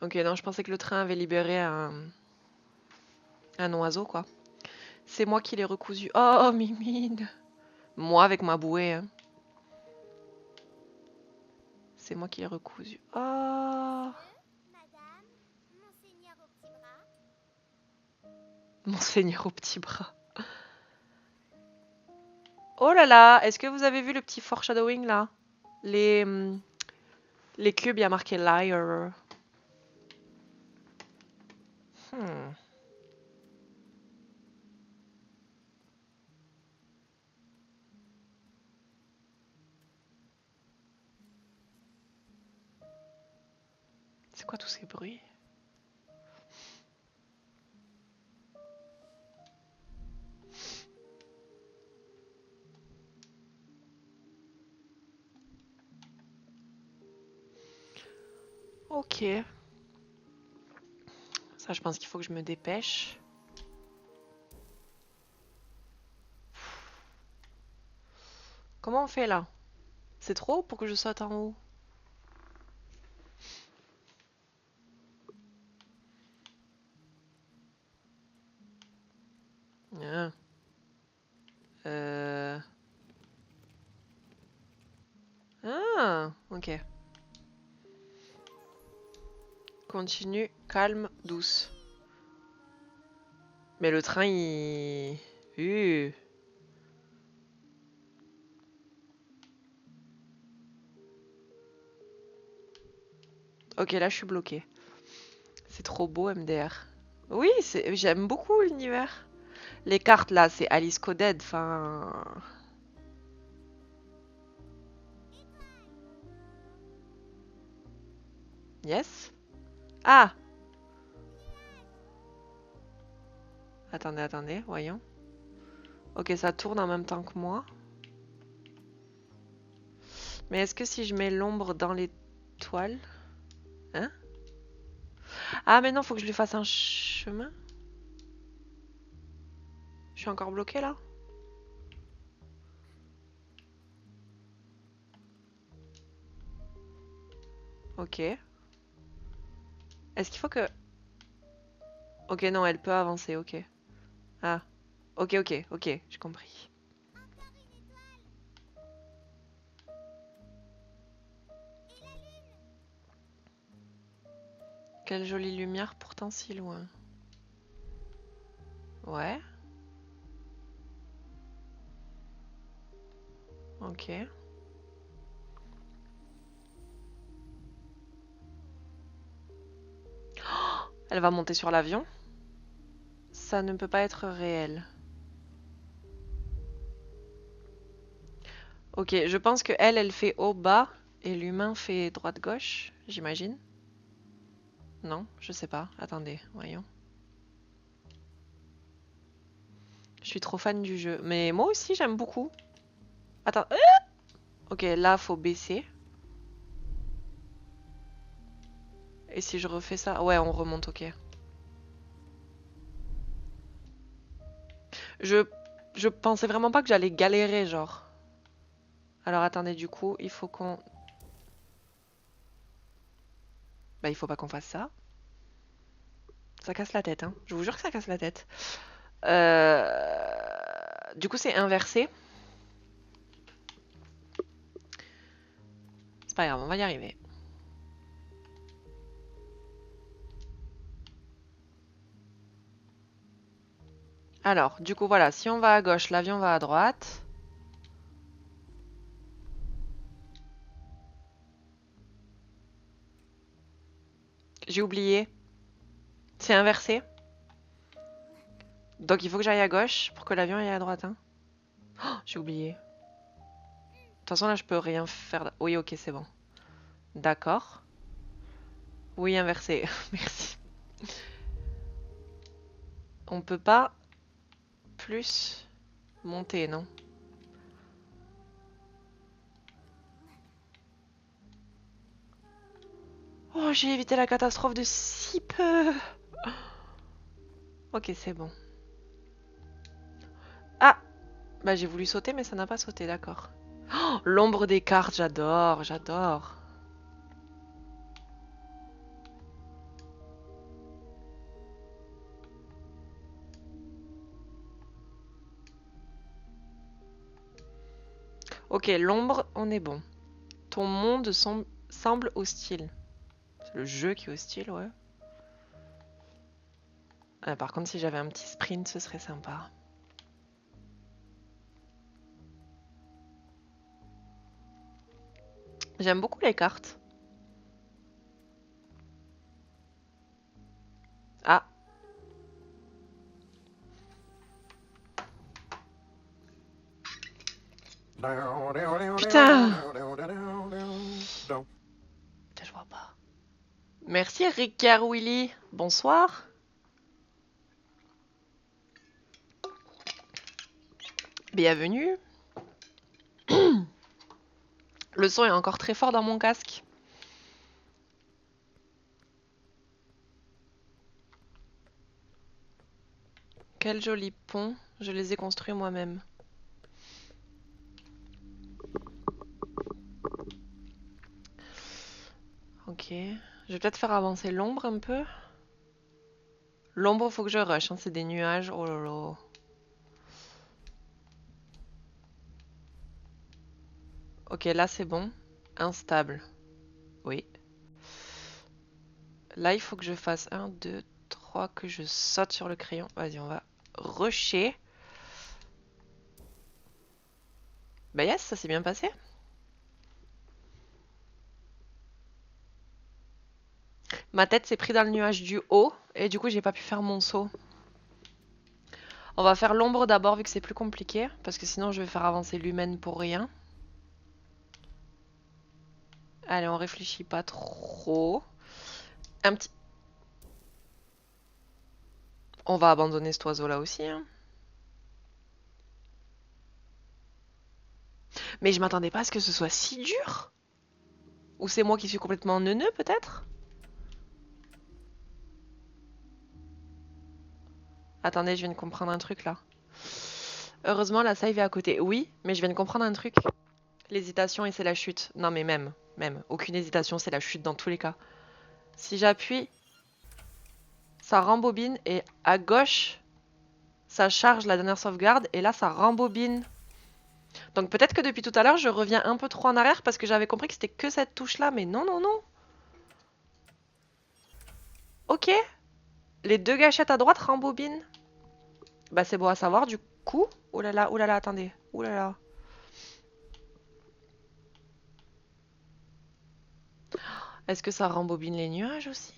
Ok, non, je pensais que le train avait libéré un oiseau, quoi. C'est moi qui l'ai recousu. Oh, Mimine! Moi avec ma bouée, hein. C'est moi qui l'ai recousu. Oh! Madame, monseigneur au petit bras. Monseigneur au petit bras. Oh là là! Est-ce que vous avez vu le petit foreshadowing, là? Les cubes, il y a marqué liar. Hmm. C'est quoi tous ces bruits? Ok. Ça, je pense qu'il faut que je me dépêche. Comment on fait là? C'est trop haut pour que je saute en haut? Ah. Euh... Ah, ok. Continue, calme, douce. Mais le train, il... Ok, là, je suis bloquée. C'est trop beau, MDR. Oui, j'aime beaucoup l'univers. Les cartes, là, c'est Alice Coded, enfin... Yes? Ah! Attendez, voyons. Ok, ça tourne en même temps que moi. Mais est-ce que si je mets l'ombre dans les toiles... Hein? Ah mais non, faut que je lui fasse un chemin. Je suis encore bloquée là? Ok. Est-ce qu'il faut que... Ok, non, elle peut avancer, ok. Ah. Ok, j'ai compris. Quelle jolie lumière, pourtant si loin. Ouais. Ok. Elle va monter sur l'avion. Ça ne peut pas être réel. Ok, je pense que elle fait haut-bas et l'humain fait droite-gauche, j'imagine. Non, je sais pas. Attendez, voyons. Je suis trop fan du jeu. Mais moi aussi, j'aime beaucoup. Attends. Ok, là, faut baisser. Et si je refais ça... Ouais, on remonte, ok. Je pensais vraiment pas que j'allais galérer, genre. Alors, attendez, du coup, il faut qu'on... Bah, il faut pas qu'on fasse ça. Ça casse la tête, hein. Je vous jure que ça casse la tête. Du coup, c'est inversé. C'est pas grave, on va y arriver. Alors, du coup, voilà. Si on va à gauche, l'avion va à droite. J'ai oublié. C'est inversé. Donc, il faut que j'aille à gauche pour que l'avion aille à droite, hein. Oh, j'ai oublié. De toute façon, là, je peux rien faire. Oui, ok, c'est bon. D'accord. Oui, inversé. Merci. On peut pas plus monter, non? Oh, j'ai évité la catastrophe de si peu. Ok, c'est bon. Ah! Bah, j'ai voulu sauter, mais ça n'a pas sauté, d'accord. Oh, l'ombre des cartes, j'adore, j'adore. Ok, l'ombre, on est bon. Ton monde semble hostile. C'est le jeu qui est hostile, ouais. Par contre, si j'avais un petit sprint, ce serait sympa. J'aime beaucoup les cartes. Ah. Putain! Je vois pas. Merci Ricard Willy. Bonsoir. Bienvenue. Le son est encore très fort dans mon casque. Quel joli pont. Je les ai construits moi-même. Ok. Je vais peut-être faire avancer l'ombre un peu. L'ombre, faut que je rush. Hein, c'est des nuages. Oh là là. Ok, là c'est bon. Instable. Oui. Là, il faut que je fasse 1, 2, 3, que je saute sur le crayon. Vas-y, on va rusher. Bah yes, ça s'est bien passé. Ma tête s'est pris dans le nuage du haut et du coup, j'ai pas pu faire mon saut. On va faire l'ombre d'abord vu que c'est plus compliqué parce que sinon je vais faire avancer l'humaine pour rien. Allez, on réfléchit pas trop. Un petit... On va abandonner cet oiseau là aussi. Hein. Mais je m'attendais pas à ce que ce soit si dur. Ou c'est moi qui suis complètement neuneux, peut-être? Attendez, je viens de comprendre un truc, là. Heureusement, la save est à côté. Oui, mais je viens de comprendre un truc. L'hésitation et c'est la chute. Non, mais même. Aucune hésitation, c'est la chute dans tous les cas. Si j'appuie, ça rembobine et à gauche, ça charge la dernière sauvegarde et là, ça rembobine. Donc peut-être que depuis tout à l'heure, je reviens un peu trop en arrière parce que j'avais compris que c'était que cette touche-là, mais non, non, non. Ok. Les deux gâchettes à droite rembobinent. Bah c'est bon à savoir du coup. Oh là là, attendez. Oh là là. Est-ce que ça rembobine les nuages aussi?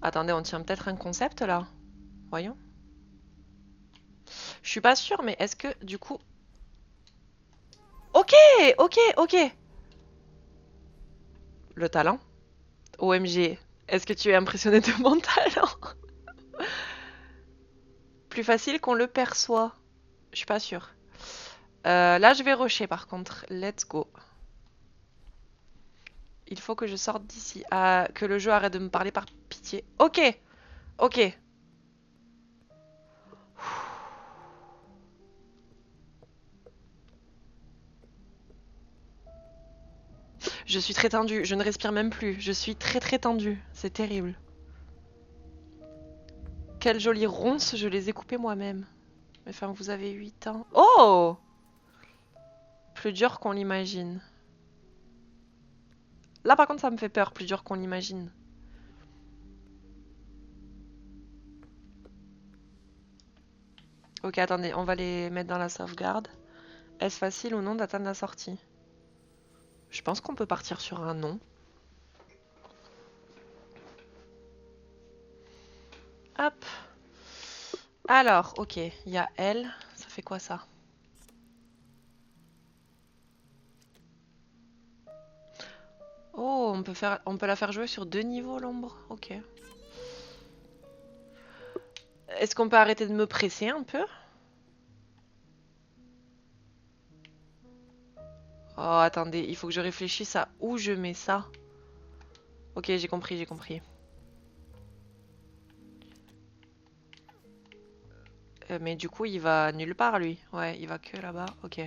Attendez, on tient peut-être un concept là. Voyons. Je suis pas sûre, mais est-ce que du coup... Ok, ok. Le talent. OMG. Est-ce que tu es impressionné de mon talent? Plus facile qu'on le perçoit. Je suis pas sûre. Là, je vais rusher par contre. Let's go. Il faut que je sorte d'ici. Ah, que le jeu arrête de me parler par pitié. Ok. Ok. Je suis très tendue. Je ne respire même plus. Je suis très tendue. C'est terrible. Quelle jolie ronce. Je les ai coupées moi-même. Enfin, vous avez 8 ans. Oh! Plus dur qu'on l'imagine. Là, par contre, ça me fait peur. Plus dur qu'on l'imagine. Ok, attendez. On va les mettre dans la sauvegarde. Est-ce facile ou non d'atteindre la sortie? Je pense qu'on peut partir sur un non. Hop. Alors, ok. Il y a elle. Ça fait quoi ça? Oh, on peut la faire jouer sur 2 niveaux, l'ombre. Ok. Est-ce qu'on peut arrêter de me presser un peu? Oh, attendez, il faut que je réfléchisse à où je mets ça. Ok, j'ai compris. Mais du coup, il va nulle part, lui. Ouais, il va que là-bas. Ok.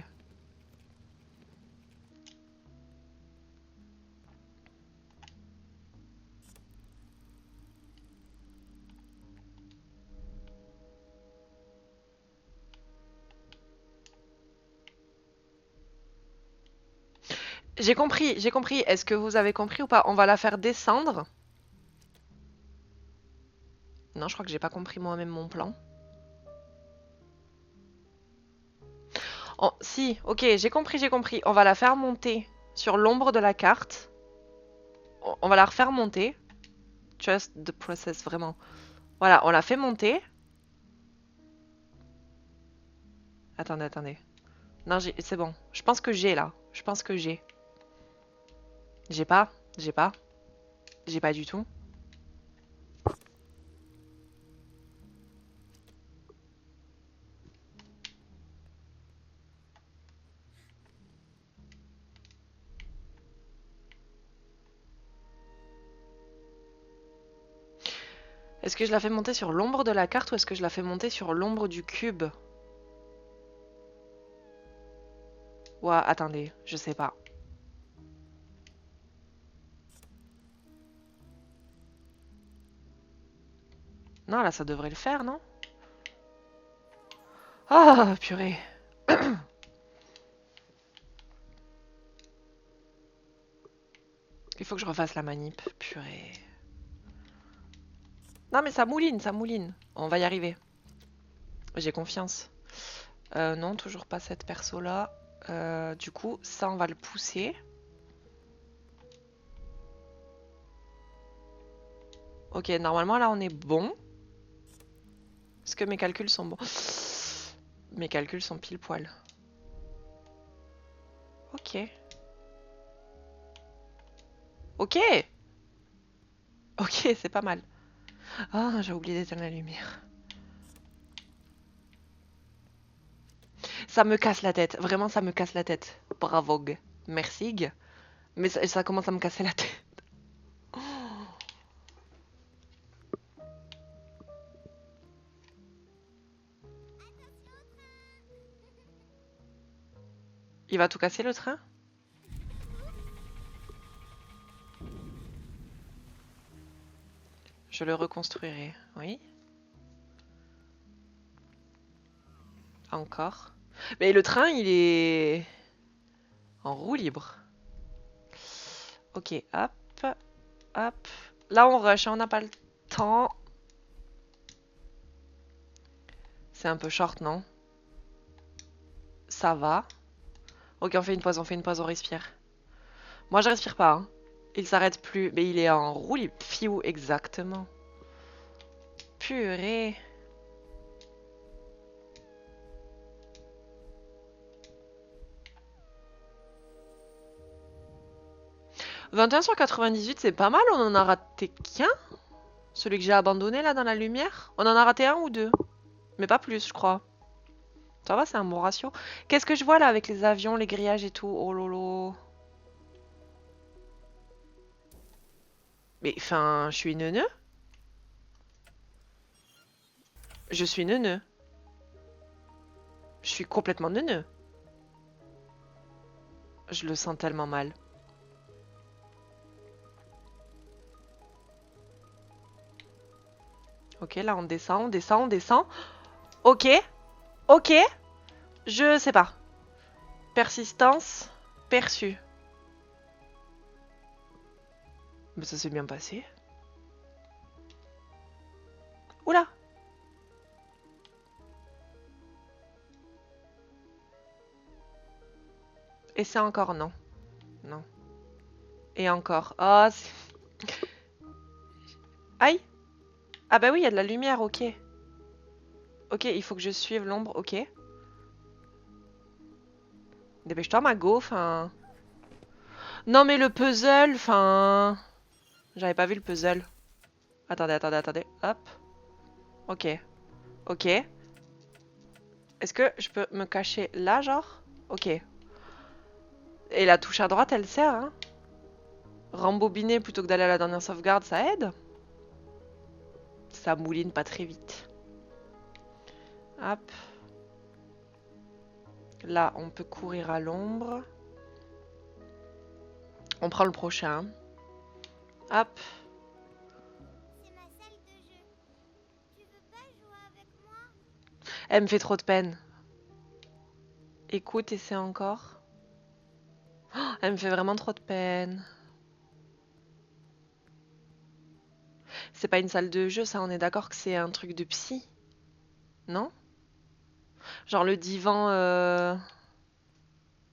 J'ai compris. Est-ce que vous avez compris ou pas? On va la faire descendre. Non, je crois que j'ai pas compris moi-même mon plan. Oh, si, ok, j'ai compris. On va la faire monter sur l'ombre de la carte. On va la refaire monter. Trust the process, vraiment. Voilà, on la fait monter. Attendez. Non, c'est bon. Je pense que j'ai là. J'ai pas. J'ai pas du tout. Est-ce que je la fais monter sur l'ombre de la carte ou est-ce que je la fais monter sur l'ombre du cube? Ouah, attendez, je sais pas. Non, là, ça devrait le faire, non? Ah, purée. Il faut que je refasse la manip, purée. Non, mais ça mouline. On va y arriver. J'ai confiance. Non, toujours pas cette perso-là. Du coup, ça, on va le pousser. Ok, normalement, là, on est bon. Est-ce que mes calculs sont bons? Mes calculs sont pile poil. Ok. Ok, c'est pas mal. Ah, j'ai oublié d'éteindre la lumière. Ça me casse la tête. Vraiment, ça me casse la tête. Bravo. Merci. Mais ça commence à me casser la tête. Il va tout casser le train? Je le reconstruirai. Oui. Encore. Mais le train, il est en roue libre. Ok, hop, hop. Là, on rush, hein, on n'a pas le temps. C'est un peu short, non? Ça va. Ok, on fait une pause, on respire. Moi, je respire pas, hein. Il s'arrête plus. Mais il est en roue libre. Fiou, exactement. Purée. « 21 sur 98, c'est pas mal, on en a raté qu'un. Celui que j'ai abandonné là dans la lumière. On en a raté un ou deux. Mais pas plus, je crois. Ça va, c'est un bon ratio. Qu'est-ce que je vois là avec les avions, les grillages et tout? Oh lolo. Mais enfin, je suis neuneu. Je suis neuneu. Je suis complètement neuneu. Je le sens tellement mal. Ok, là on descend, on descend, on descend. Ok, ok. Je sais pas. Persistance perçue. Mais ça s'est bien passé. Oula. Et c'est encore non. Non. Et encore. Ah, aïe. Ah bah oui, il y a de la lumière, ok. Ok, il faut que je suive l'ombre, ok. Dépêche-toi, Mago, enfin... Non mais le puzzle, enfin... J'avais pas vu le puzzle. Attendez, attendez, attendez. Hop. Ok. Ok. Est-ce que je peux me cacher là, genre? Ok. Et la touche à droite, elle sert, hein? Rembobiner plutôt que d'aller à la dernière sauvegarde, ça aide? Ça mouline pas très vite. Hop. Là, on peut courir à l'ombre. On prend le prochain. Hop. C'est ma salle de jeu. Tu veux pas jouer avec moi? Elle me fait trop de peine. Écoute, essaie encore. Oh, elle me fait vraiment trop de peine. C'est pas une salle de jeu, ça, on est d'accord que c'est un truc de psy? Non? Genre le divan...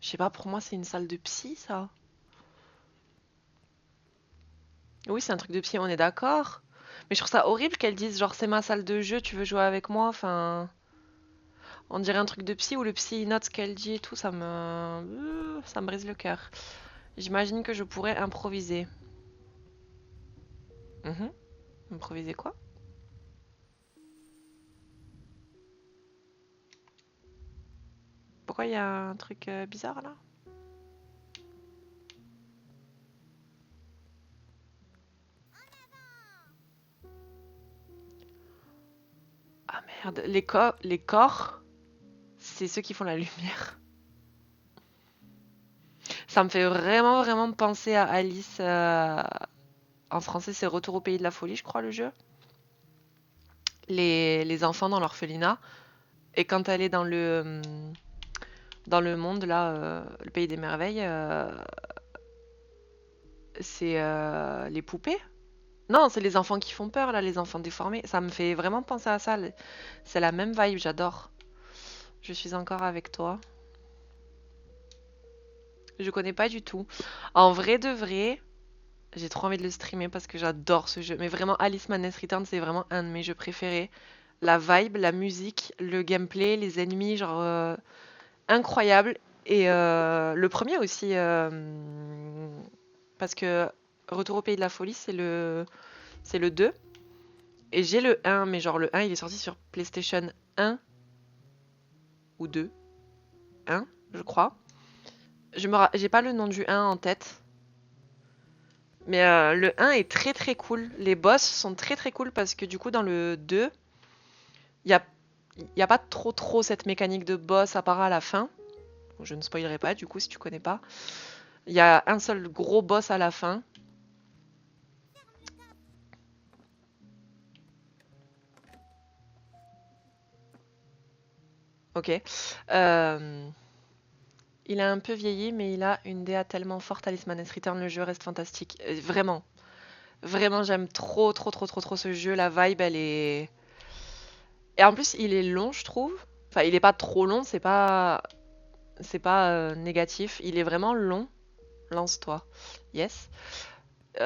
Je sais pas, pour moi, c'est une salle de psy, ça. Oui, c'est un truc de psy, on est d'accord. Mais je trouve ça horrible qu'elle dise, genre, c'est ma salle de jeu, tu veux jouer avec moi? Enfin... On dirait un truc de psy où le psy il note ce qu'elle dit et tout, ça me brise le cœur. J'imagine que je pourrais improviser. Improviser quoi? Pourquoi il y a un truc bizarre là? Ah merde, les corps, c'est ceux qui font la lumière. Ça me fait vraiment, vraiment penser à Alice. En français, c'est Retour au pays de la folie, je crois, le jeu. Les enfants dans l'orphelinat. Et quand elle est dans le monde, là, le pays des merveilles, c'est les poupées. Non, c'est les enfants qui font peur, là, les enfants déformés. Ça me fait vraiment penser à ça. C'est la même vibe, j'adore. Je suis encore avec toi. Je connais pas du tout. En vrai de vrai, j'ai trop envie de le streamer parce que j'adore ce jeu. Mais vraiment, Alice Madness Return, c'est vraiment un de mes jeux préférés. La vibe, la musique, le gameplay, les ennemis, genre incroyable. Et le premier aussi, parce que Retour au pays de la folie, c'est le 2. Et j'ai le 1, mais genre le 1, il est sorti sur PlayStation 1 ou 2. 1, je crois. J'ai pas le nom du 1 en tête. Mais le 1 est très très cool. Les boss sont très très cool parce que du coup dans le 2, il y a pas trop cette mécanique de boss à part à la fin. Bon, je ne spoilerai pas du coup si tu connais pas. Il y a un seul gros boss à la fin. Ok. Il a un peu vieilli, mais il a une DA tellement forte. Alice Manus Return, le jeu reste fantastique. Vraiment. Vraiment, j'aime trop ce jeu. La vibe, elle est... Et en plus, il est long, je trouve. Enfin, il est pas trop long, c'est pas... négatif. Il est vraiment long. Lance-toi. Yes. Il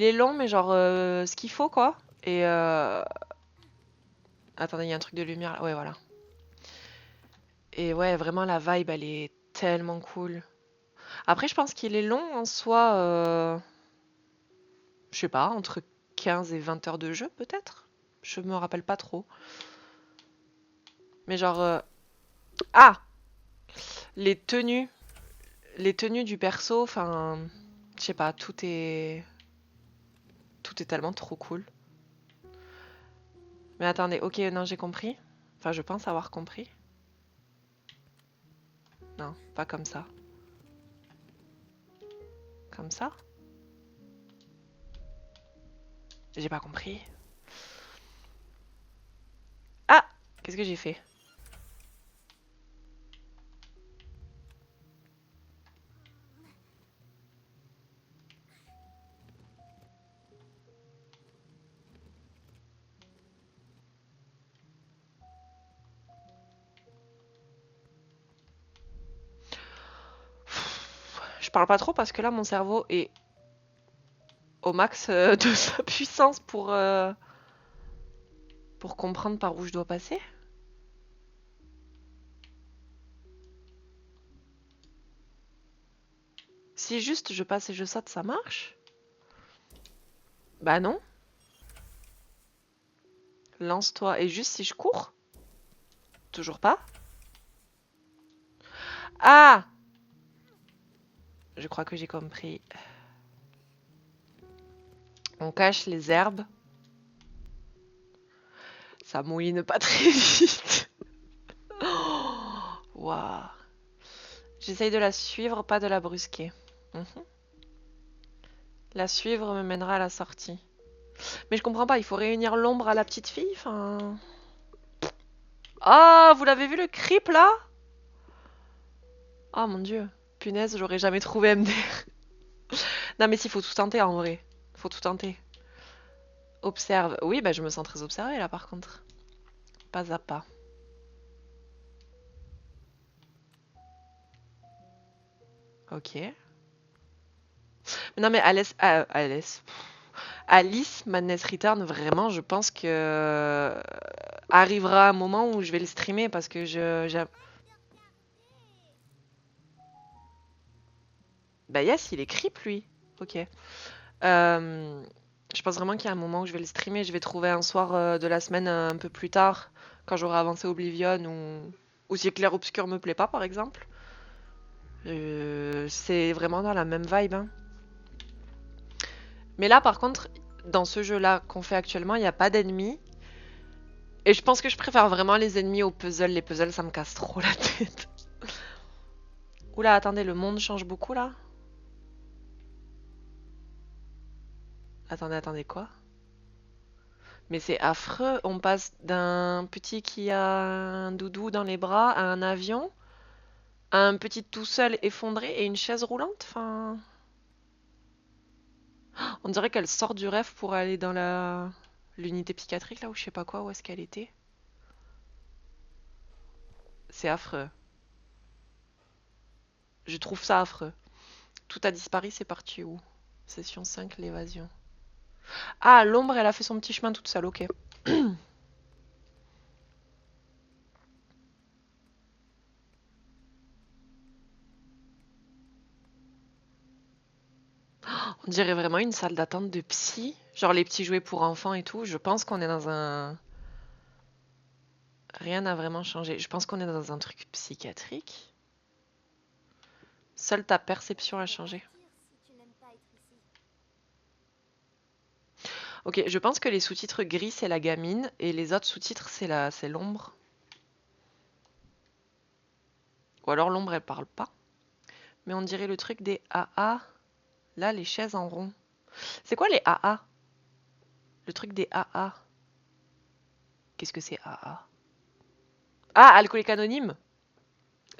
est long, mais genre ce qu'il faut, quoi. Et... Attendez, il y a un truc de lumière là. Ouais, voilà. Et ouais, vraiment, la vibe, elle est tellement cool. Après, je pense qu'il est long en soi. Je sais pas, entre 15 et 20 heures de jeu, peut-être? Je me rappelle pas trop. Mais genre... Ah! Les tenues. Les tenues du perso, enfin... Je sais pas, tout est... Tout est tellement trop cool. Mais attendez, ok, non, j'ai compris. Enfin, je pense avoir compris. Non, pas comme ça. Comme ça? J'ai pas compris. Ah! Qu'est-ce que j'ai fait? Je parle pas trop parce que là, mon cerveau est au max de sa puissance pour comprendre par où je dois passer. Si juste je passe et je saute, ça marche? Bah non. Lance-toi. Et juste si je cours? Toujours pas? Ah! Je crois que j'ai compris. On cache les herbes. Ça mouline pas très vite. Waouh. J'essaye de la suivre, pas de la brusquer. Mhm. La suivre me mènera à la sortie. Mais je comprends pas, il faut réunir l'ombre à la petite fille, enfin... Ah, vous l'avez vu le creep là? Oh mon dieu. Punaise, j'aurais jamais trouvé MDR. Non mais s'il faut tout tenter en vrai. Faut tout tenter. Observe. Oui, bah je me sens très observée là par contre. Pas à pas. Ok. Non mais Alice Madness Return, vraiment, je pense que arrivera un moment où je vais le streamer parce que Bah yes, il est creep lui. Ok. Je pense vraiment qu'il y a un moment où je vais le streamer. Je vais trouver un soir de la semaine un peu plus tard, quand j'aurai avancé Oblivion ou si Clair Obscur me plaît pas, par exemple. C'est vraiment dans la même vibe, hein. Mais là, par contre, dans ce jeu-là qu'on fait actuellement, il n'y a pas d'ennemis. Et je pense que je préfère vraiment les ennemis aux puzzles. Les puzzles, ça me casse trop la tête. Oula, attendez, le monde change beaucoup là? Attendez, quoi? Mais c'est affreux, on passe d'un petit qui a un doudou dans les bras à un avion, à un petit tout seul effondré et une chaise roulante. Enfin, on dirait qu'elle sort du rêve pour aller dans l'unité psychiatrique là où je sais pas quoi, où est-ce qu'elle était. C'est affreux. Je trouve ça affreux. Tout a disparu, c'est parti où? Session 5, l'évasion. Ah, l'ombre, elle a fait son petit chemin toute seule, ok. On dirait vraiment une salle d'attente de psy. Genre les petits jouets pour enfants et tout. Je pense qu'on est dans un... Rien n'a vraiment changé. Je pense qu'on est dans un truc psychiatrique. Seule ta perception a changé. Si tu n'aimes pas être ici. Ok, je pense que les sous-titres gris c'est la gamine et les autres sous-titres c'est l'ombre. Ou alors l'ombre elle parle pas. Mais on dirait le truc des AA. Là, les chaises en rond. C'est quoi les AA? Le truc des AA. Qu'est-ce que c'est AA? Ah, alcoolique anonyme?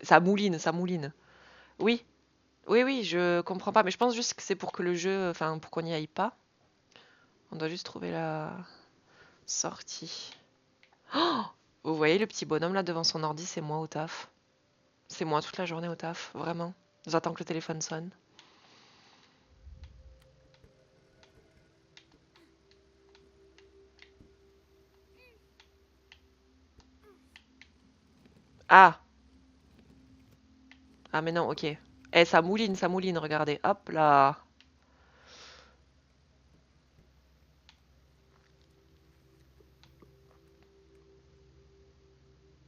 Ça mouline, ça mouline. Oui, oui, oui, je comprends pas. Mais je pense juste que c'est pour que le jeu, enfin, pour qu'on n'y aille pas. On doit juste trouver la sortie. Oh, vous voyez le petit bonhomme là devant son ordi, c'est moi au taf. C'est moi toute la journée au taf, vraiment. J'attends que le téléphone sonne. Ah! Ah mais non, ok. Eh, ça mouline, regardez. Hop là.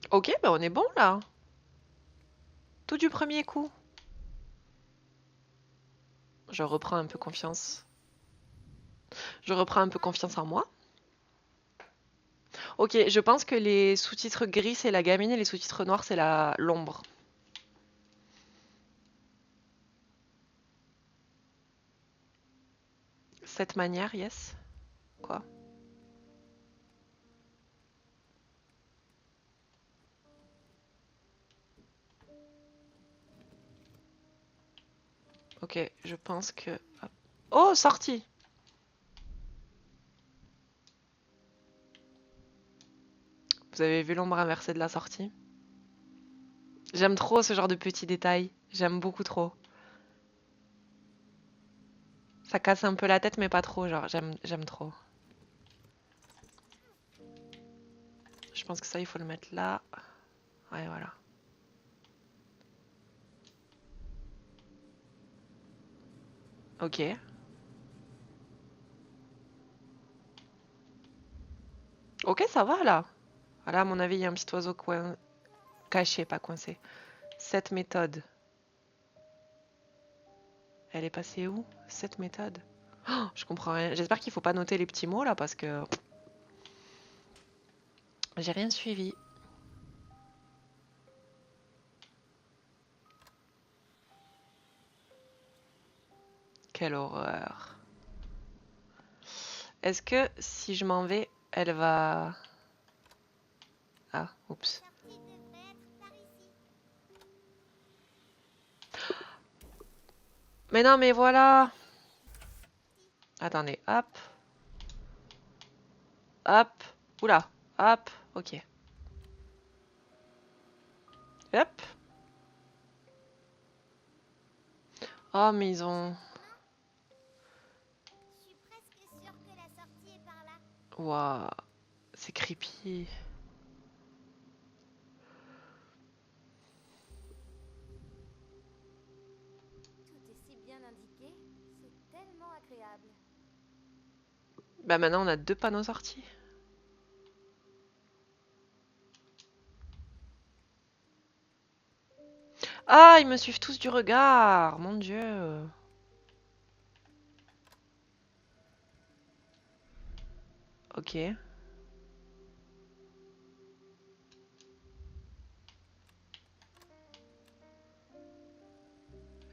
Ok, bah on est bon là. Tout du premier coup. Je reprends un peu confiance. Je reprends un peu confiance en moi. Ok, je pense que les sous-titres gris c'est la gamine et les sous-titres noirs c'est l'ombre. Cette manière, yes. Quoi? Ok, je pense que... hop. Oh, sortie! Vous avez vu l'ombre inversée de la sortie? J'aime trop ce genre de petits détails. J'aime beaucoup trop. Ça casse un peu la tête, mais pas trop, genre, j'aime trop. Je pense que ça, il faut le mettre là. Ouais, voilà. Ok. Ok, ça va, là. Voilà, à mon avis, il y a un petit oiseau caché, pas coincé. Cette méthode. Elle est passée où? Cette méthode? Oh, je comprends rien. J'espère qu'il faut pas noter les petits mots, là, parce que... j'ai rien suivi. Quelle horreur. Est-ce que si je m'en vais, elle va... Ah, oups. La sortie devrait être par ici. Mais non, mais voilà. Attendez, hop. Hop. Oula. Hop. Ok. Hop. Oh, mais ils ont... Je suis presque sûre que la sortie est par là. Waouh. C'est creepy. Tout est si bien indiqué. C'est tellement agréable. Bah maintenant, on a 2 panneaux sortis. Ah, ils me suivent tous du regard. Mon Dieu. Ok.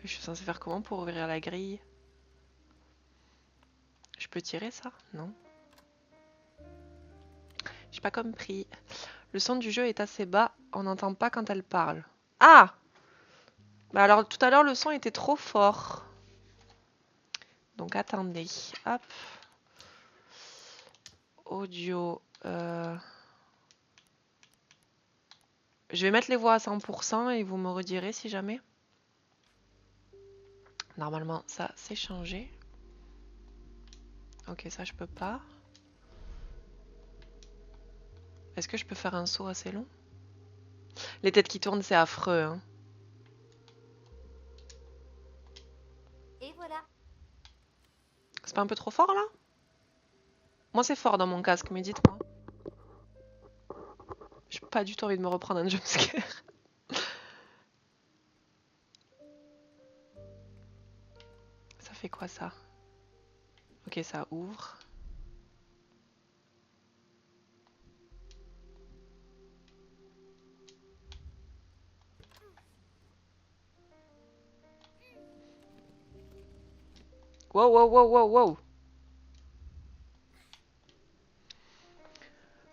Je suis censée faire comment pour ouvrir la grille? Je peux tirer ça? Non. J'ai pas compris. Le son du jeu est assez bas, on n'entend pas quand elle parle. Ah! Bah alors tout à l'heure le son était trop fort. Donc attendez. Hop. Audio. Je vais mettre les voix à 100% et vous me redirez si jamais. Normalement ça c'est changé. Ok, ça je peux pas. Est-ce que je peux faire un saut assez long? Les têtes qui tournent c'est affreux, hein. Et voilà. C'est pas un peu trop fort là? Moi c'est fort dans mon casque, mais dites-moi. Je peux pas pas du tout envie de me reprendre un jumpscare. Ça fait quoi ça? Ok, ça ouvre. Wow, wow, wow, wow, wow.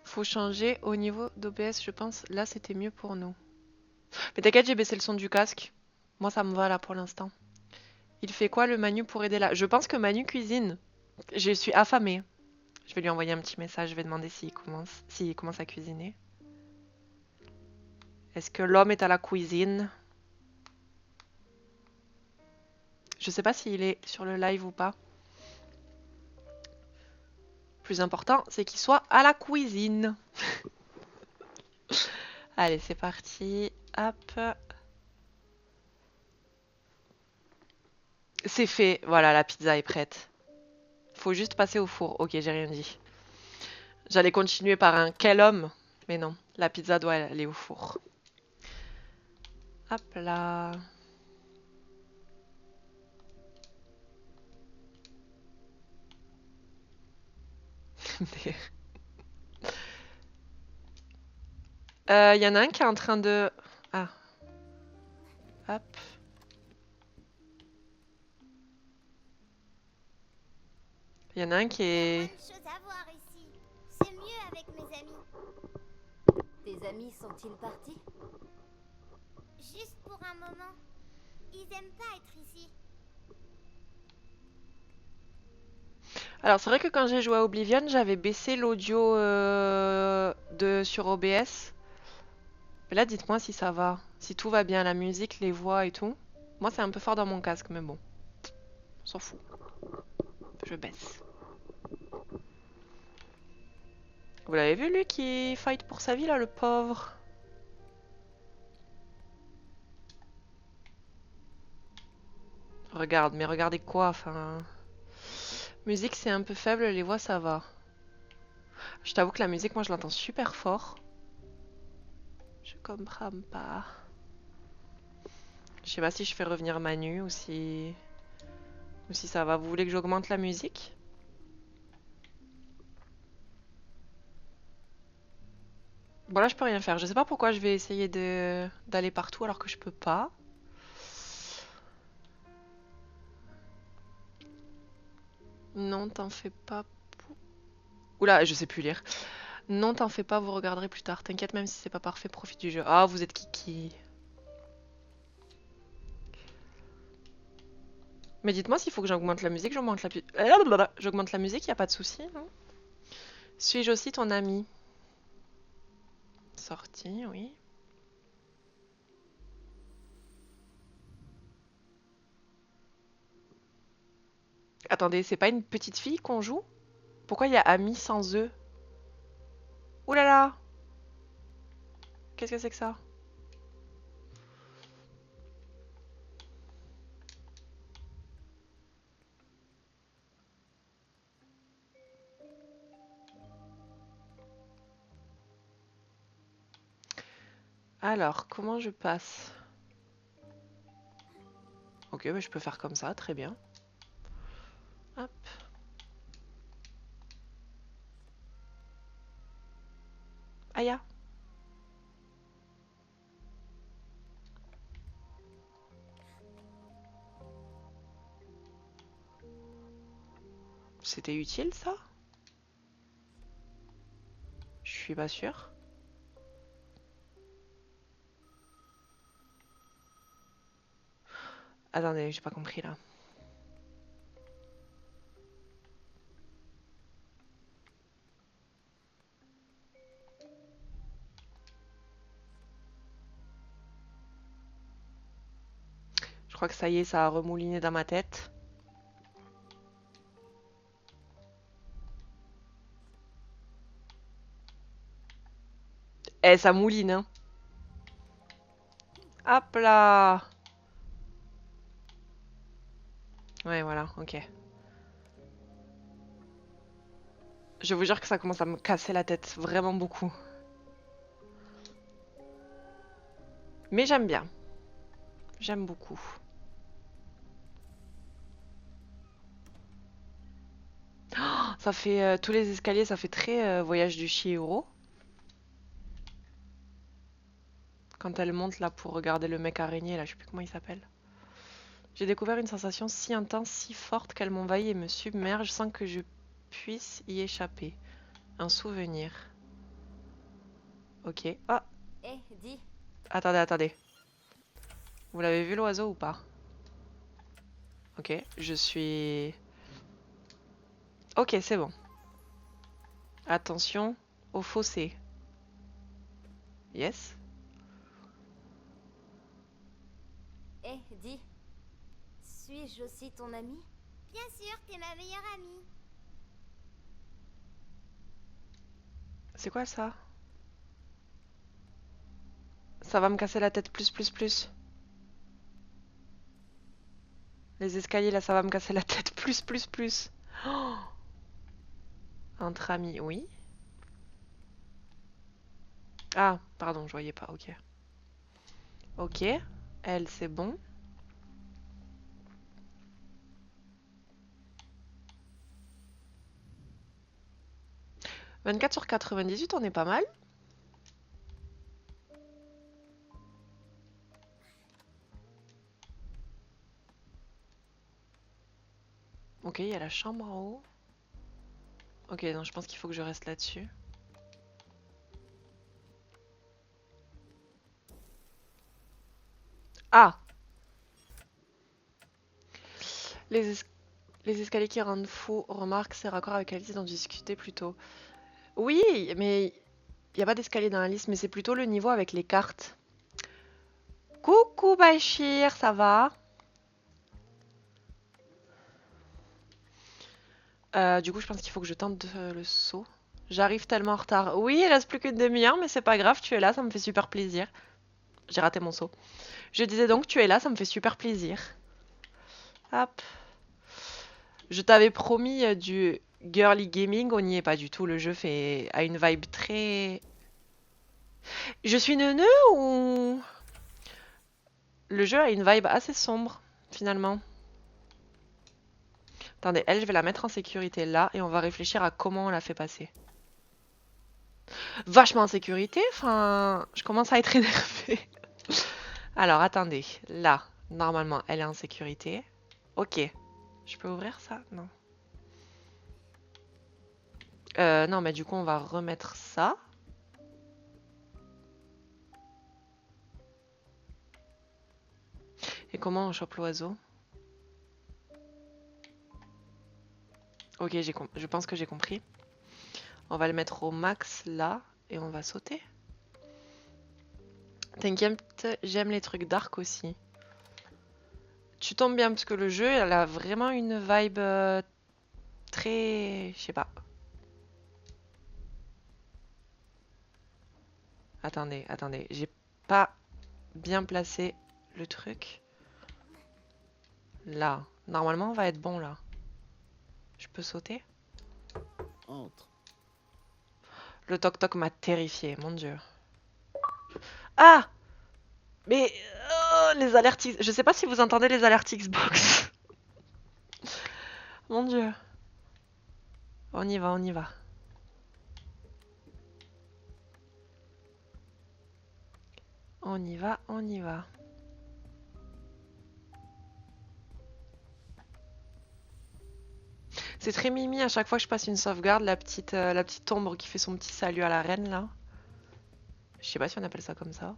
Faut changer au niveau d'OBS, je pense. Là, c'était mieux pour nous. Mais t'inquiète, j'ai baissé le son du casque. Moi, ça me va là pour l'instant. Il fait quoi le Manu pour aider là? Je pense que Manu cuisine. Je suis affamée. Je vais lui envoyer un petit message. Je vais demander s'il commence à cuisiner. Est-ce que l'homme est à la cuisine? Je sais pas s'il est sur le live ou pas. Plus important, c'est qu'il soit à la cuisine. Allez, c'est parti. Hop. C'est fait. Voilà, la pizza est prête. Faut juste passer au four. Ok, j'ai rien dit. J'allais continuer par un quel homme, mais non. La pizza doit aller au four. Hop là. Il y en a un qui est en train de... Ah. Hop. Il y en a un qui est... Plein de choses à voir ici. C'est mieux avec mes amis. Tes amis sont-ils partis? Juste pour un moment. Ils aiment pas être ici. Alors c'est vrai que quand j'ai joué à Oblivion, j'avais baissé l'audio sur OBS. Mais là, dites-moi si ça va. Si tout va bien, la musique, les voix et tout. Moi, c'est un peu fort dans mon casque, mais bon. On s'en fout. Je baisse. Vous l'avez vu, lui, qui fight pour sa vie, là, le pauvre? Regarde, mais regardez quoi, enfin... Musique, c'est un peu faible, les voix, ça va. Je t'avoue que la musique, moi, je l'entends super fort. Je comprends pas. Je sais pas si je fais revenir Manu ou si ça va. Vous voulez que j'augmente la musique? Bon là je peux rien faire. Je sais pas pourquoi je vais essayer d'aller partout alors que je peux pas. Non, t'en fais pas. Oula, je sais plus lire. Non, t'en fais pas, vous regarderez plus tard. T'inquiète, même si c'est pas parfait, profite du jeu. Ah, vous êtes kiki. Mais dites-moi s'il faut que j'augmente la musique, j'augmente la musique, y a pas de souci, non? Suis-je aussi ton ami? Sorti, oui. Attendez, c'est pas une petite fille qu'on joue? Pourquoi il y a ami sans E? Ouh là là! Qu'est-ce que c'est que ça? Alors, comment je passe? Ok, bah, je peux faire comme ça, très bien. Hop. Aya. C'était utile ça? Je suis pas sûre. Attendez, j'ai pas compris là. Je crois que ça y est, ça a remouliné dans ma tête. Eh, ça mouline, hein. Hop là. Ouais, voilà, ok. Je vous jure que ça commence à me casser la tête, vraiment beaucoup. Mais j'aime bien. J'aime beaucoup. Ça fait tous les escaliers, ça fait très voyage du Chihiro. Quand elle monte là pour regarder le mec araignée, là, je sais plus comment il s'appelle. J'ai découvert une sensation si intense, si forte qu'elle m'envahit et me submerge sans que je puisse y échapper. Un souvenir. Ok. Ah, Eh, dis, attendez, attendez. Vous l'avez vu l'oiseau ou pas? Ok, je suis... Ok, c'est bon. Attention au fossé. Yes. eh, dis. Suis-je aussi ton ami? Bien sûr, t'es ma meilleure amie. C'est quoi ça? Ça va me casser la tête plus, plus, plus. Les escaliers là, ça va me casser la tête plus, plus, plus. Oh, entre amis, oui. Ah, pardon, je voyais pas, ok. Ok, elle, c'est bon. « 24 sur 98, on est pas mal. Ok, il y a la chambre en haut. Ok, non, je pense qu'il faut que je reste là-dessus. Ah! Les, es- les escaliers qui rendent fou, remarque, c'est raccord avec Alice dont on discutait plus tôt. Oui, mais il n'y a pas d'escalier dans la liste, mais c'est plutôt le niveau avec les cartes. Coucou Bachir, ça va? Du coup, je pense qu'il faut que je tente le saut. J'arrive tellement en retard. Oui, il reste plus qu'une demi-heure, mais c'est pas grave, tu es là, ça me fait super plaisir. J'ai raté mon saut. Je disais donc, tu es là, ça me fait super plaisir. Hop. Je t'avais promis du girly gaming, on n'y est pas du tout. Le jeu a une vibe très... Je suis neuneu ou... Le jeu a une vibe assez sombre, finalement. Attendez, elle, je vais la mettre en sécurité là, et on va réfléchir à comment on la fait passer. Vachement en sécurité, enfin... Je commence à être énervée. Alors, attendez. Là, normalement, elle est en sécurité. Ok. Je peux ouvrir ça? Non. Non, mais du coup, on va remettre ça. Et comment on chope l'oiseau? Ok, je pense que j'ai compris. On va le mettre au max là, et on va sauter. T'inquiète, j'aime les trucs dark aussi. Tu tombes bien, parce que le jeu, elle a vraiment une vibe très... Je sais pas. Attendez, attendez. J'ai pas bien placé le truc. Là. Normalement, on va être bon, là. Je peux sauter? Entre. Le toc-toc m'a terrifié, mon dieu. Ah! Mais... les alertes... Je sais pas si vous entendez les alertes Xbox. Mon dieu. On y va, on y va. On y va, on y va. C'est très mimi à chaque fois que je passe une sauvegarde, la petite ombre qui fait son petit salut à la reine là. Je sais pas si on appelle ça comme ça.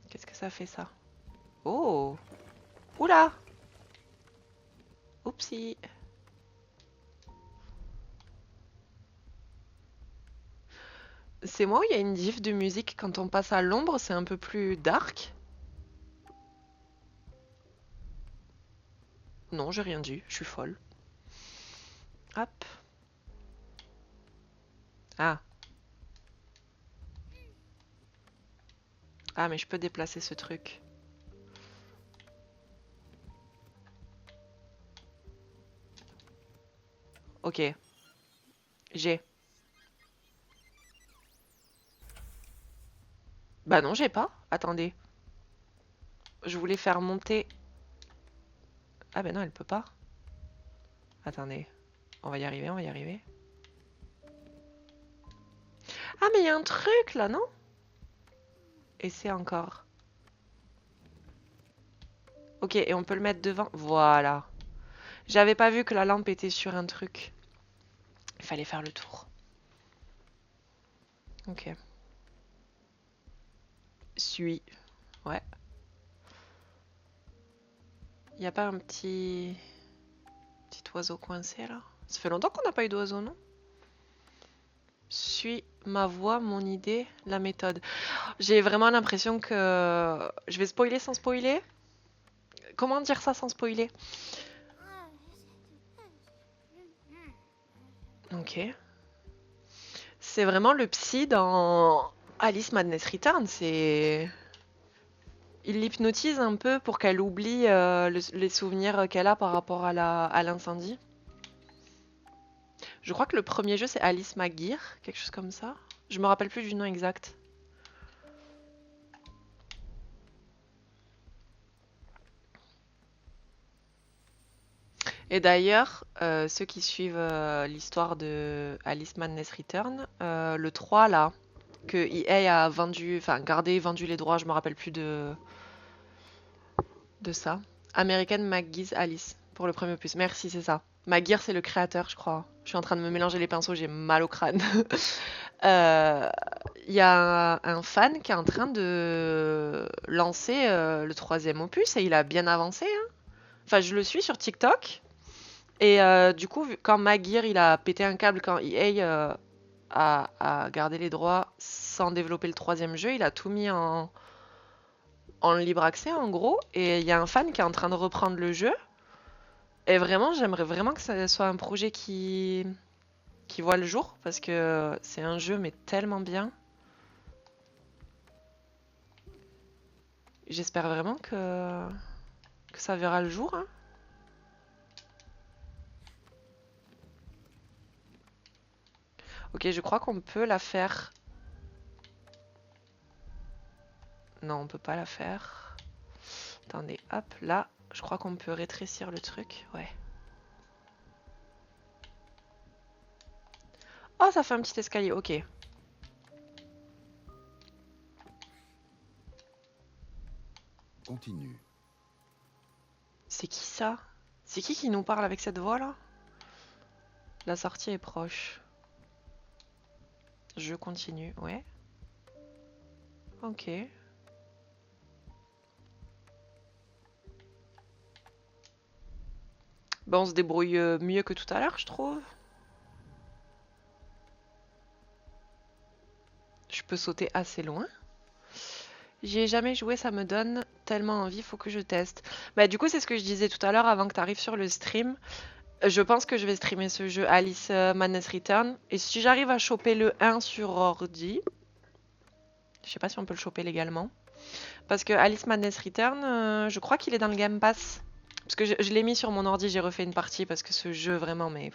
Qu'est-ce que ça fait ça? Oh! Oula! Oupsie! C'est moi ou il y a une diff de musique quand on passe à l'ombre, c'est un peu plus dark? Non, j'ai rien dit, je suis folle. Hop. Ah. Ah, mais je peux déplacer ce truc. Ok. J'ai. Bah non, j'ai pas. Attendez. Je voulais faire monter... Ah bah non, elle peut pas. Attendez. On va y arriver, on va y arriver. Ah mais il y a un truc là, non? Et c'est encore. Ok, et on peut le mettre devant. Voilà. J'avais pas vu que la lampe était sur un truc. Il fallait faire le tour. Ok. Suis. Ouais. Y a pas un petit oiseau coincé là? Ça fait longtemps qu'on n'a pas eu d'oiseau, non? Suis ma voix, mon idée, la méthode. J'ai vraiment l'impression que... Je vais spoiler sans spoiler? Comment dire ça sans spoiler? Ok. C'est vraiment le psy dans Alice Madness Return. C'est... Il l'hypnotise un peu pour qu'elle oublie les souvenirs qu'elle a par rapport à l'incendie. Je crois que le premier jeu c'est Alice McGear, quelque chose comme ça. Je me rappelle plus du nom exact. Et d'ailleurs, ceux qui suivent l'histoire de Alice Madness Return, le 3 là, que EA a vendu, enfin vendu les droits, je me rappelle plus de ça. American McGee's Alice, pour le premier opus. Merci, c'est ça. McGear, c'est le créateur, je crois. Je suis en train de me mélanger les pinceaux, j'ai mal au crâne. Il y a un fan qui est en train de lancer le troisième opus et il a bien avancé. Hein. Enfin, je le suis sur TikTok. Et du coup, quand McGear il a pété un câble quand EA a gardé les droits sans développer le troisième jeu, il a tout mis en libre accès en gros. Et il y a un fan qui est en train de reprendre le jeu. Et vraiment, j'aimerais vraiment que ça soit un projet qui voit le jour parce que c'est un jeu mais tellement bien. J'espère vraiment que ça verra le jour. Hein. Ok, je crois qu'on peut la faire. Non, on peut pas la faire. Attendez, hop, là, je crois qu'on peut rétrécir le truc. Ouais. Oh, ça fait un petit escalier, ok. Continue. C'est qui ça? C'est qui nous parle avec cette voix là? La sortie est proche. Je continue, ouais. Ok. Bon, on se débrouille mieux que tout à l'heure, je trouve. Je peux sauter assez loin. J'y ai jamais joué, ça me donne tellement envie, faut que je teste. Bah du coup, c'est ce que je disais tout à l'heure avant que tu arrives sur le stream. Je pense que je vais streamer ce jeu Alice Madness Return. Et si j'arrive à choper le 1 sur ordi, je sais pas si on peut le choper légalement. Parce que Alice Madness Return, je crois qu'il est dans le Game Pass. Parce que je l'ai mis sur mon ordi, j'ai refait une partie parce que ce jeu vraiment, mais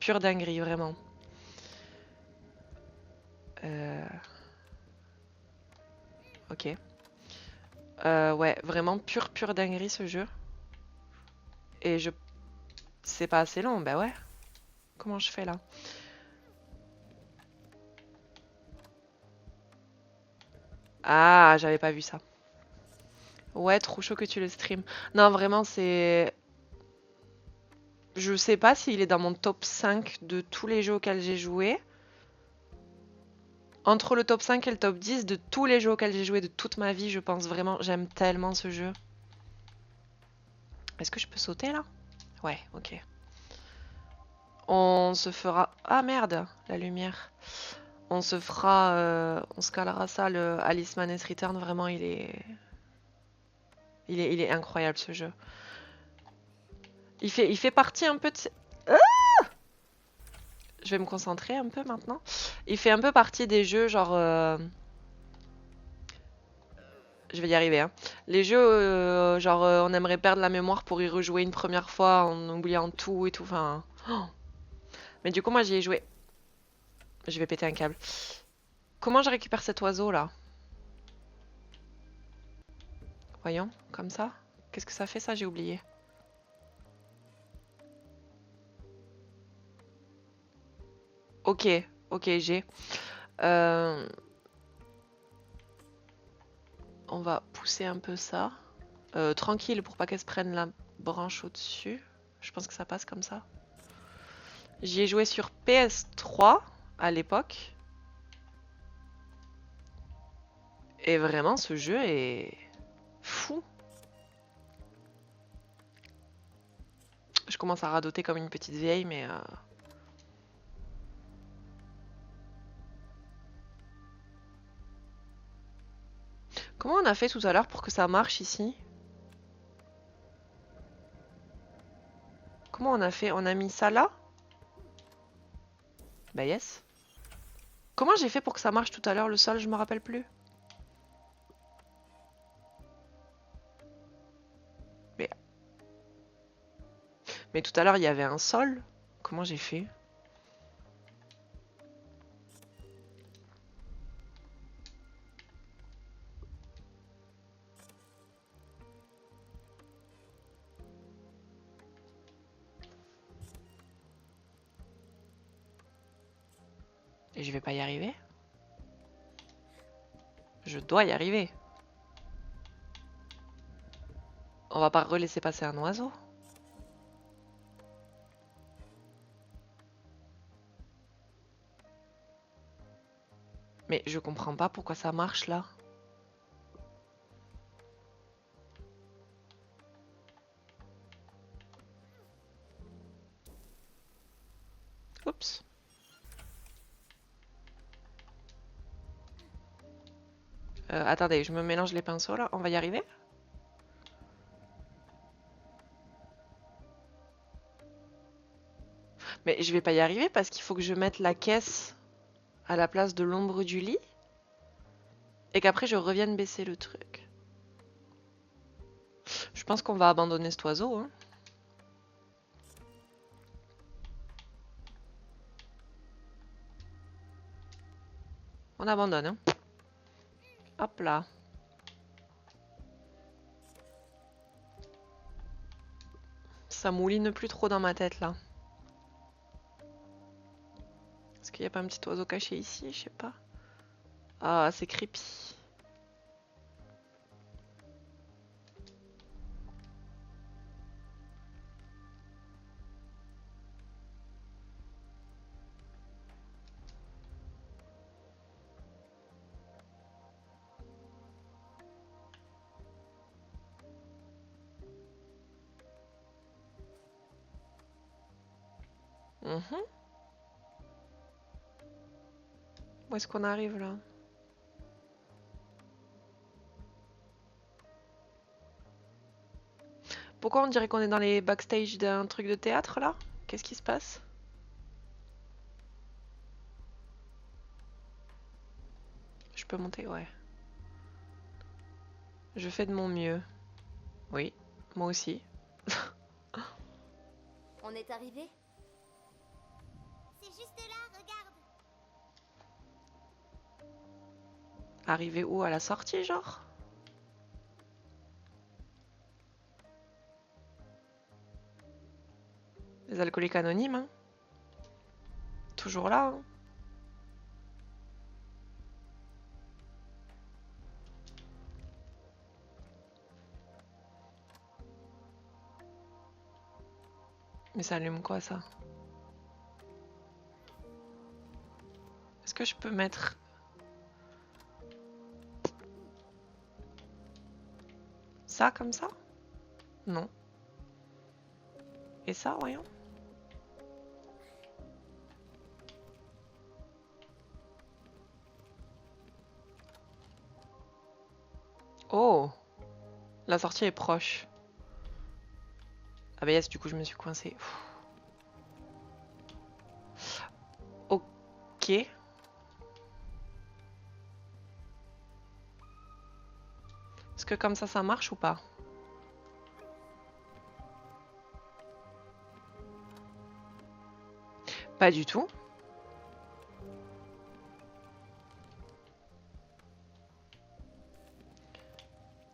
pure dinguerie, vraiment. Ok. Ouais, vraiment pure dinguerie ce jeu. Et je... C'est pas assez long, bah ouais. Comment je fais là? Ah, j'avais pas vu ça. Ouais, trop chaud que tu le stream. Non, vraiment, c'est... Je sais pas s'il est dans mon top 5 de tous les jeux auxquels j'ai joué. Entre le top 5 et le top 10 de tous les jeux auxquels j'ai joué de toute ma vie, je pense vraiment, j'aime tellement ce jeu. Est-ce que je peux sauter là? Ouais, ok. On se fera... Ah merde, la lumière. On se fera... on se calera ça, le Alice Madness Return. Vraiment, il est incroyable ce jeu. Il fait partie un peu de... Je vais me concentrer un peu maintenant. Il fait un peu partie des jeux genre... Je vais y arriver. Hein. Les jeux genre on aimerait perdre la mémoire pour y rejouer une première fois en oubliant tout et tout. Enfin... Oh. Mais du coup moi j'y ai joué. Je vais péter un câble. Comment je récupère cet oiseau là? Voyons, comme ça. Qu'est-ce que ça fait ça? J'ai oublié. Ok, ok, j'ai. On va pousser un peu ça. Tranquille pour pas qu'elle se prenne la branche au-dessus. Je pense que ça passe comme ça. J'y ai joué sur PS3 à l'époque. Et vraiment, ce jeu est fou. Je commence à radoter comme une petite vieille, mais... Comment on a fait tout à l'heure pour que ça marche ici? Comment on a fait? On a mis ça là? Bah yes. Comment j'ai fait pour que ça marche tout à l'heure le sol? Je me rappelle plus. Mais tout à l'heure il y avait un sol. Comment j'ai fait? Et je vais pas y arriver? Je dois y arriver. On va pas relaisser passer un oiseau. Mais je comprends pas pourquoi ça marche là. Oups. Attendez, je me mélange les pinceaux là. On va y arriver? Mais je vais pas y arriver parce qu'il faut que je mette la caisse à la place de l'ombre du lit. Et qu'après je revienne baisser le truc. Je pense qu'on va abandonner cet oiseau. Hein. On abandonne. Hein. Hop là. Ça mouline plus trop dans ma tête là. Est-ce qu'il n'y a pas un petit oiseau caché ici? Je sais pas. Ah, c'est creepy. Mhm. Où est-ce qu'on arrive là? Pourquoi on dirait qu'on est dans les backstage d'un truc de théâtre là? Qu'est-ce qui se passe? Je peux monter? Ouais. Je fais de mon mieux. Oui, moi aussi. On est arrivé? C'est juste là, regarde. Arrivé où? À la sortie genre? Les alcooliques anonymes, hein? Toujours là, hein? Mais ça allume quoi ça? Est-ce que je peux mettre... ça comme ça? Non. Et ça, voyons. Oh! La sortie est proche. Ah bah yes, du coup je me suis coincée. Ok. Est-ce que comme ça marche ou pas? Pas du tout.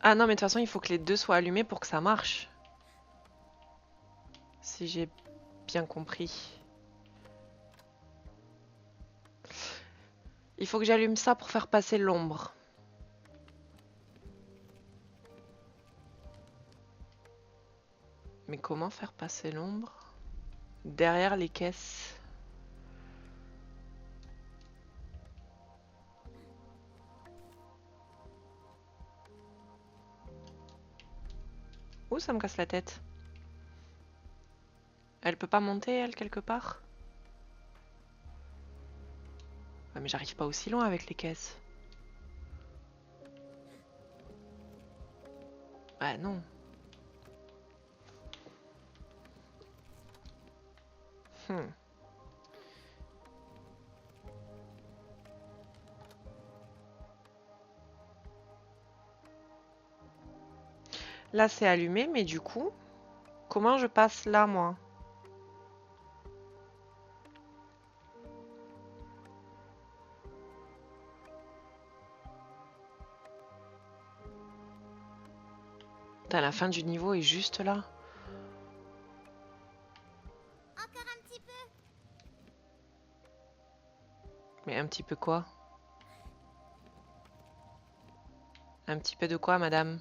Ah non, mais de toute façon, il faut que les deux soient allumés pour que ça marche. Si j'ai bien compris. Il faut que j'allume ça pour faire passer l'ombre. Mais comment faire passer l'ombre derrière les caisses? Ouh, ça me casse la tête. Elle peut pas monter, elle, quelque part? Ouais, mais j'arrive pas aussi loin avec les caisses. Ah non. Hmm. Là, c'est allumé, mais du coup, comment je passe là, moi? Putain, la fin du niveau est juste là. Encore un petit peu. Mais un petit peu quoi? Un petit peu de quoi, madame?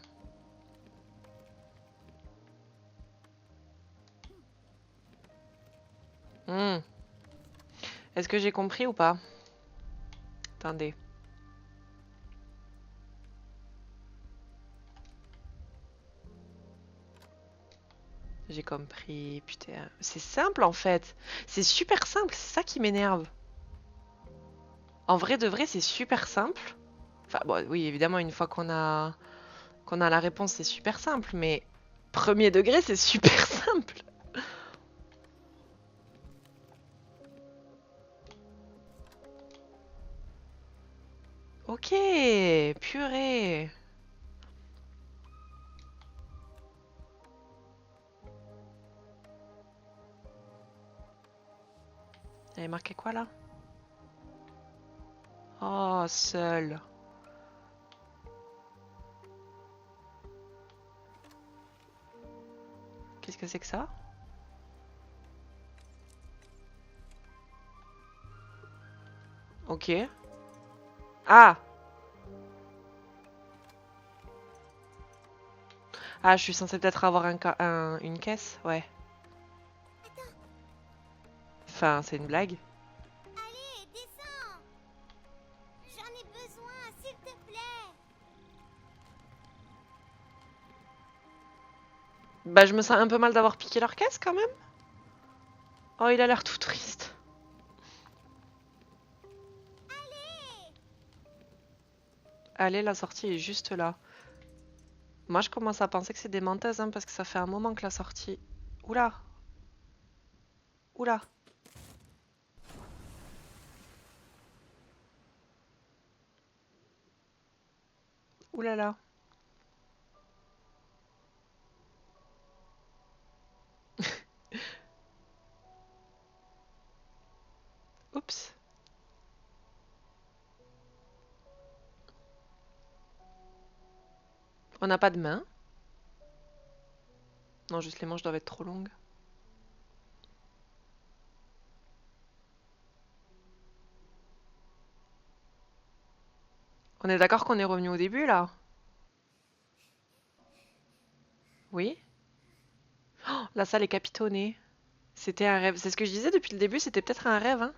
Hmm. Est-ce que j'ai compris ou pas? Attendez. J'ai compris, putain. C'est simple en fait. C'est super simple, c'est ça qui m'énerve. En vrai de vrai, c'est super simple. Enfin, bon, oui, évidemment, une fois qu'on a la réponse, c'est super simple, mais premier degré, c'est super simple. Ok, purée. Il y avait marqué quoi là? Oh, seul. Qu'est-ce que c'est que ça? Ok. Ah! Ah, je suis censée peut-être avoir une caisse? Ouais. Enfin, c'est une blague. Allez, descends. J'en ai besoin, s'il te plaît. Bah, je me sens un peu mal d'avoir piqué leur caisse quand même. Oh, il a l'air tout triste. Allez, la sortie est juste là. Moi, je commence à penser que c'est des menteuses, hein, parce que ça fait un moment que la sortie... Oula! Oula! Oulala! Oups! On n'a pas de main? Non, juste les manches doivent être trop longues. On est d'accord qu'on est revenu au début, là? Oui? Oh, la salle est capitonnée. C'était un rêve. C'est ce que je disais depuis le début, c'était peut-être un rêve, hein?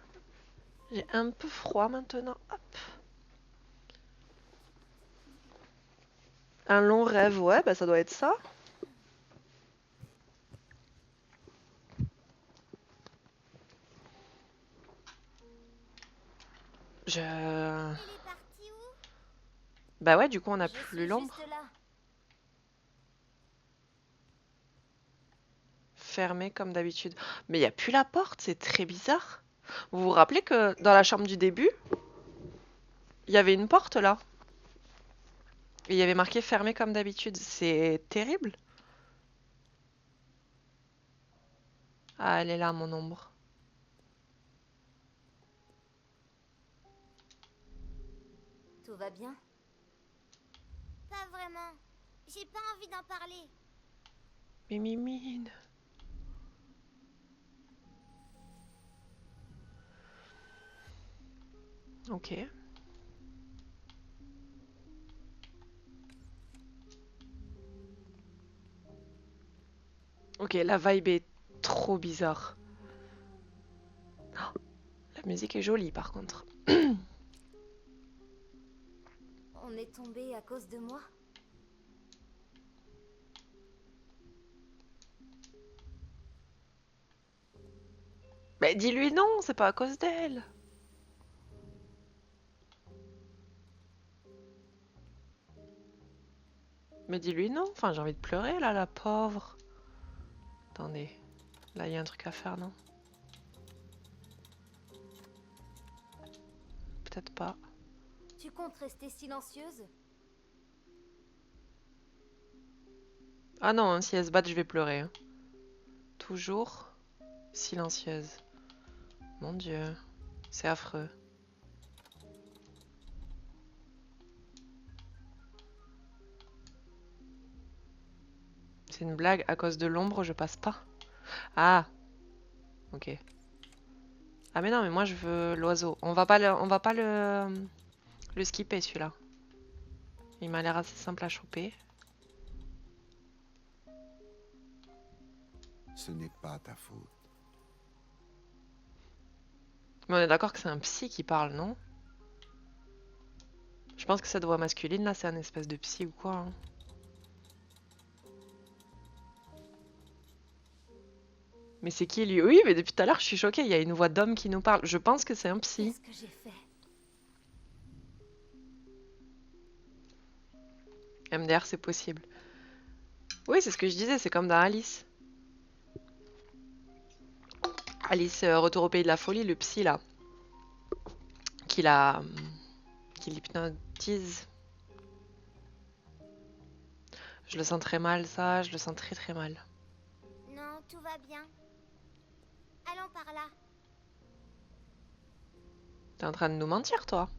J'ai un peu froid maintenant. Hop. Un long rêve, ouais, bah ça doit être ça. Je... Elle est partie où? Bah ouais, du coup, on a Je plus suis l'ombre. juste là. Fermé comme d'habitude. Mais il n'y a plus la porte, c'est très bizarre. Vous vous rappelez que dans la chambre du début, il y avait une porte là? Et il y avait marqué fermé comme d'habitude. C'est terrible. Ah, elle est là, mon ombre. Tout va bien? Pas vraiment. J'ai pas envie d'en parler. Mimimine. Ok. Ok, la vibe est trop bizarre. Oh, la musique est jolie par contre. On est tombé à cause de moi? Mais dis-lui non, c'est pas à cause d'elle. Mais dis-lui non. Enfin, j'ai envie de pleurer là, la pauvre. Attendez. Là, il y a un truc à faire, non? Peut-être pas. Tu comptes rester silencieuse? Ah non, hein, si elle se bat, je vais pleurer. Hein. Toujours silencieuse. Mon Dieu, c'est affreux. C'est une blague, à cause de l'ombre, je passe pas. Ah, ok. Ah mais non, mais moi je veux l'oiseau. On va pas le skipper celui-là. Il m'a l'air assez simple à choper. Ce n'est pas ta faute. Mais on est d'accord que c'est un psy qui parle, non? Je pense que cette voix masculine là, c'est un espèce de psy ou quoi. Hein. Mais c'est qui lui? Oui, mais depuis tout à l'heure, je suis choquée. Il y a une voix d'homme qui nous parle. Je pense que c'est un psy. Qu'est-ce que j'ai fait? MDR, c'est possible. Oui, c'est ce que je disais. C'est comme dans Alice. Alice, Retour au pays de la folie, le psy là, qui la, qui l'hypnotise. Je le sens très mal, ça. Je le sens très très mal. Non, tout va bien. Allons par là. T'es en train de nous mentir, toi?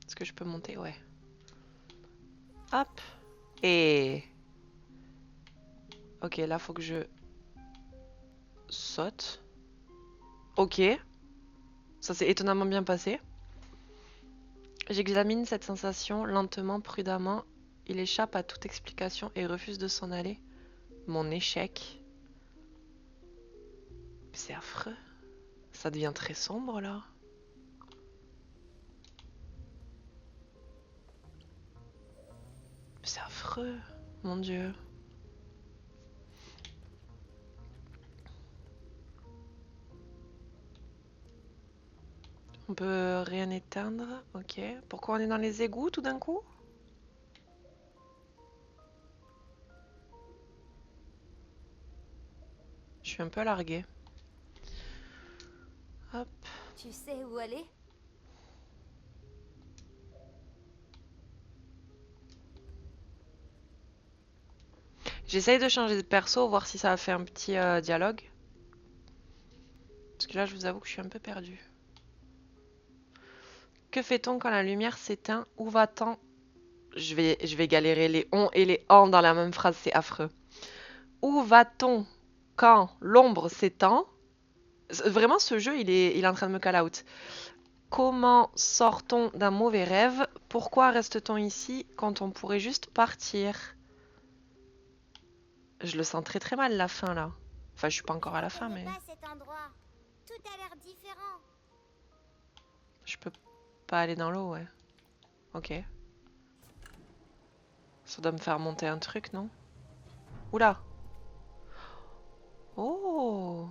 Est-ce que je peux monter? Ouais. Hop. Et... Ok, là, faut que je saute. Ok. Ça s'est étonnamment bien passé. J'examine cette sensation lentement, prudemment. Il échappe à toute explication et refuse de s'en aller. Mon échec. C'est affreux. Ça devient très sombre, là. C'est affreux. Mon Dieu. On peut rien éteindre. Ok. Pourquoi on est dans les égouts tout d'un coup? Je suis un peu larguée. Hop. Tu sais où aller? J'essaye de changer de perso, voir si ça a fait un petit dialogue. Parce que là, je vous avoue que je suis un peu perdue. Que fait-on quand la lumière s'éteint? Où va-t-on? Je vais galérer les on et les en dans la même phrase, c'est affreux. Où va-t-on quand l'ombre s'étend? Vraiment, ce jeu, il est en train de me call out. Comment sort-on d'un mauvais rêve? Pourquoi reste-t-on ici quand on pourrait juste partir? Je le sens très très mal la fin là. Enfin, je suis pas encore à la fin, Je connais mais pas cet endroit. Tout a l'air différent. je peux pas aller dans l'eau, ouais. Ok. Ça doit me faire monter un truc, non? Oula! Oh!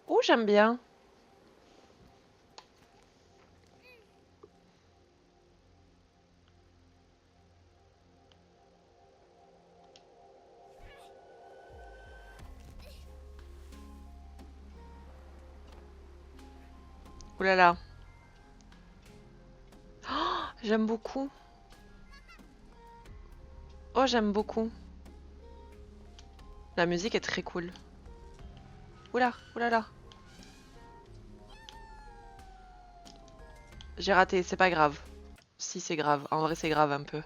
Oh, j'aime bien! Ouh là là! Oh, j'aime beaucoup! Oh, j'aime beaucoup! La musique est très cool. Oula! Oula là! J'ai raté, c'est pas grave. Si, c'est grave. En vrai, c'est grave un peu.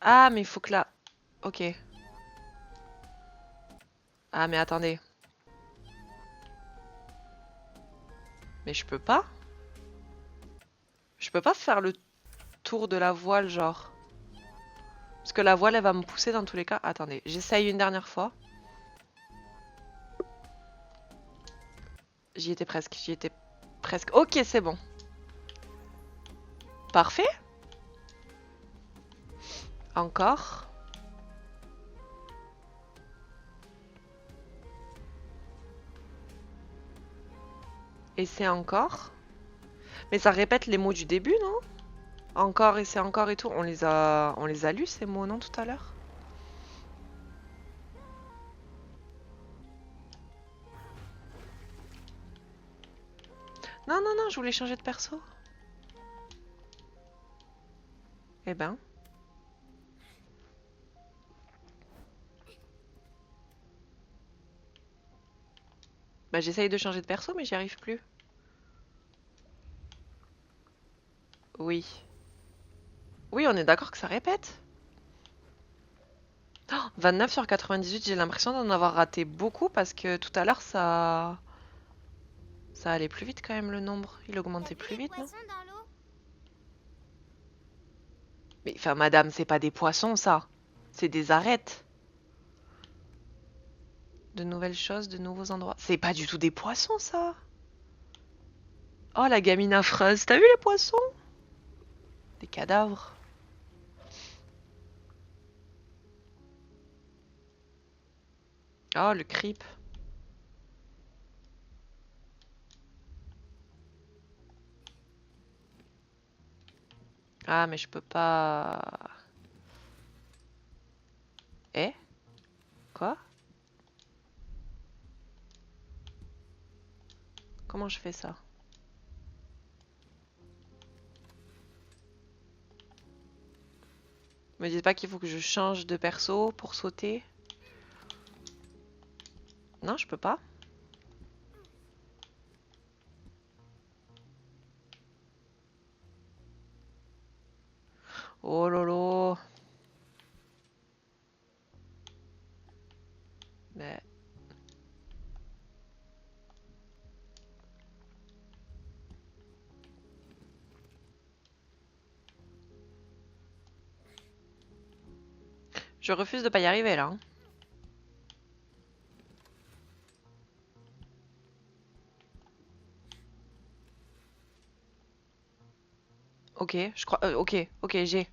Ah, mais il faut que là... Ok. Ah, mais attendez. Mais je peux pas? Je peux pas faire le tour de la voile, genre. Parce que la voile, elle va me pousser dans tous les cas. Attendez, j'essaye une dernière fois. J'y étais presque, j'y étais presque. Ok, c'est bon. Parfait. Encore. Et c'est encore. Mais ça répète les mots du début, non? Encore et c'est encore et tout. On les a lus ces mots, non, tout à l'heure? Non, non, non, je voulais changer de perso. Eh ben. Bah j'essaye de changer de perso, mais j'y arrive plus. Oui. Oui, on est d'accord que ça répète. Oh, 29 sur 98, j'ai l'impression d'en avoir raté beaucoup parce que tout à l'heure ça... Ça allait plus vite quand même le nombre. Il augmentait plus vite, non? Dans l'eau. Mais enfin madame, c'est pas des poissons ça. C'est des arêtes. De nouvelles choses, de nouveaux endroits. C'est pas du tout des poissons ça. Oh la gamine affreuse, t'as vu les poissons? Des cadavres. Oh le creep. Ah mais je peux pas... Eh? Quoi? Comment je fais ça? Me dites pas qu'il faut que je change de perso pour sauter. Non, je peux pas. Oh lolo. Mais... Je refuse de pas y arriver là. Hein. Ok, je crois... ok, ok, j'ai.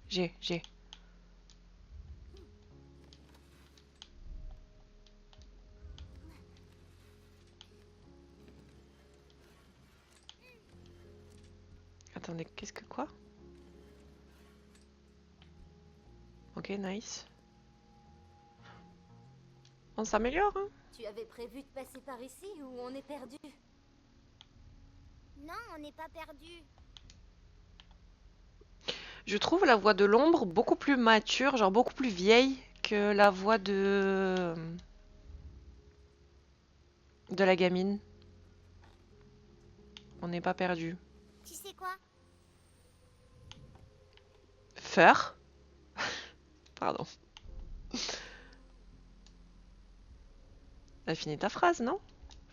Attendez, qu'est-ce que quoi? Ok, nice. On s'améliore, hein? Tu avais prévu de passer par ici ou on est perdu? Non, on n'est pas perdu. Je trouve la voix de l'ombre beaucoup plus mature, genre beaucoup plus vieille que la voix de la gamine. On n'est pas perdu. Tu sais quoi? Faire? Pardon. T'as fini ta phrase, non?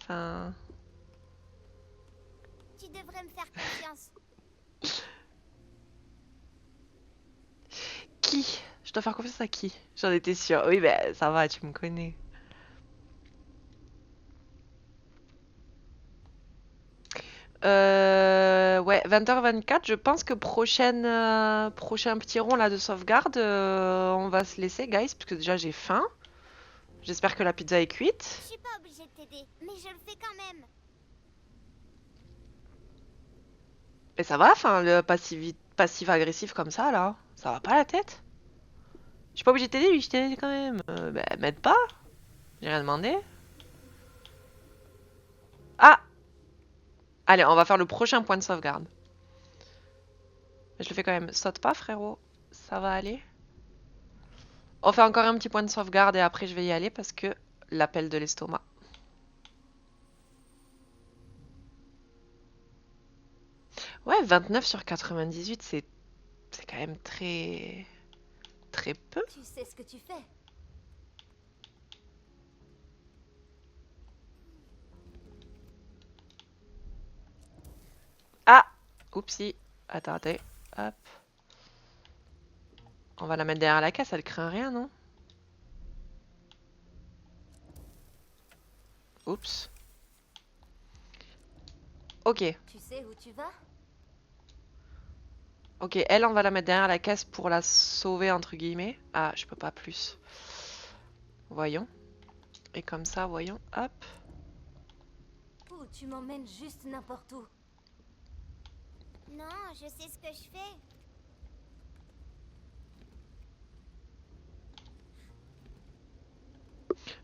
Enfin... Tu devrais me faire confiance. Qui? Je dois faire confiance à qui? J'en étais sûre. Oui, ben ça va, tu me connais. Ouais, 20h24, je pense que prochain petit rond là de sauvegarde, on va se laisser, guys, parce que déjà j'ai faim. J'espère que la pizza est Je cuite. suis pas obligée de t'aider, mais je le fais quand même. Et ça va, enfin, le passif-agressif comme ça, ça va pas la tête? Je suis pas obligée de t'aider, oui, je t'aide quand même. Bah, m'aide pas. J'ai rien demandé. Ah! Allez, on va faire le prochain point de sauvegarde. Je le fais quand même. Saute pas, frérot. Ça va aller. On fait encore un petit point de sauvegarde et après je vais y aller parce que l'appel de l'estomac. Ouais, 29 sur 98, c'est quand même très peu. Tu sais ce que tu fais. Ah! Oupsie. Attendez. Hop. On va la mettre derrière la caisse, elle craint rien, non? Oups. Ok. Tu sais où tu vas? Ok, elle, on va la mettre derrière la caisse pour la sauver, entre guillemets. Ah, je peux pas plus. Voyons. Et comme ça, voyons. Hop. Ouh, tu m'emmènes juste n'importe où. Non, je sais ce que je fais.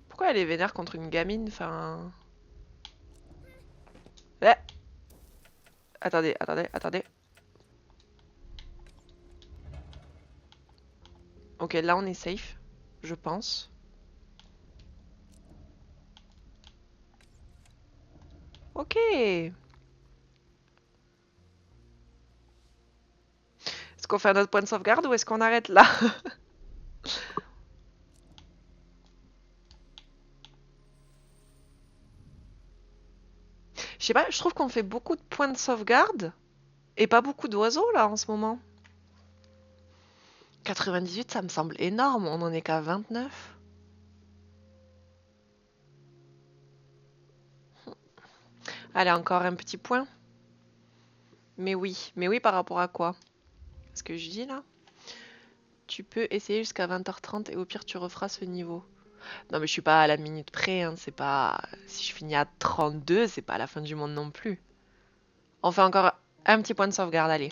Pourquoi elle est vénère contre une gamine? Enfin... Eh. Attendez. Ok, là on est safe, je pense. Ok. Est-ce qu'on fait un autre point de sauvegarde ou est-ce qu'on arrête là? Je sais pas, je trouve qu'on fait beaucoup de points de sauvegarde et pas beaucoup d'oiseaux là en ce moment. 98, ça me semble énorme, on en est qu'à 29. Allez, encore un petit point. Mais oui par rapport à quoi? Ce que je dis là? Tu peux essayer jusqu'à 20h30 et au pire tu referas ce niveau. Non mais je suis pas à la minute près, hein, c'est pas... Si je finis à 32, c'est pas la fin du monde non plus. On fait encore un petit point de sauvegarde, allez.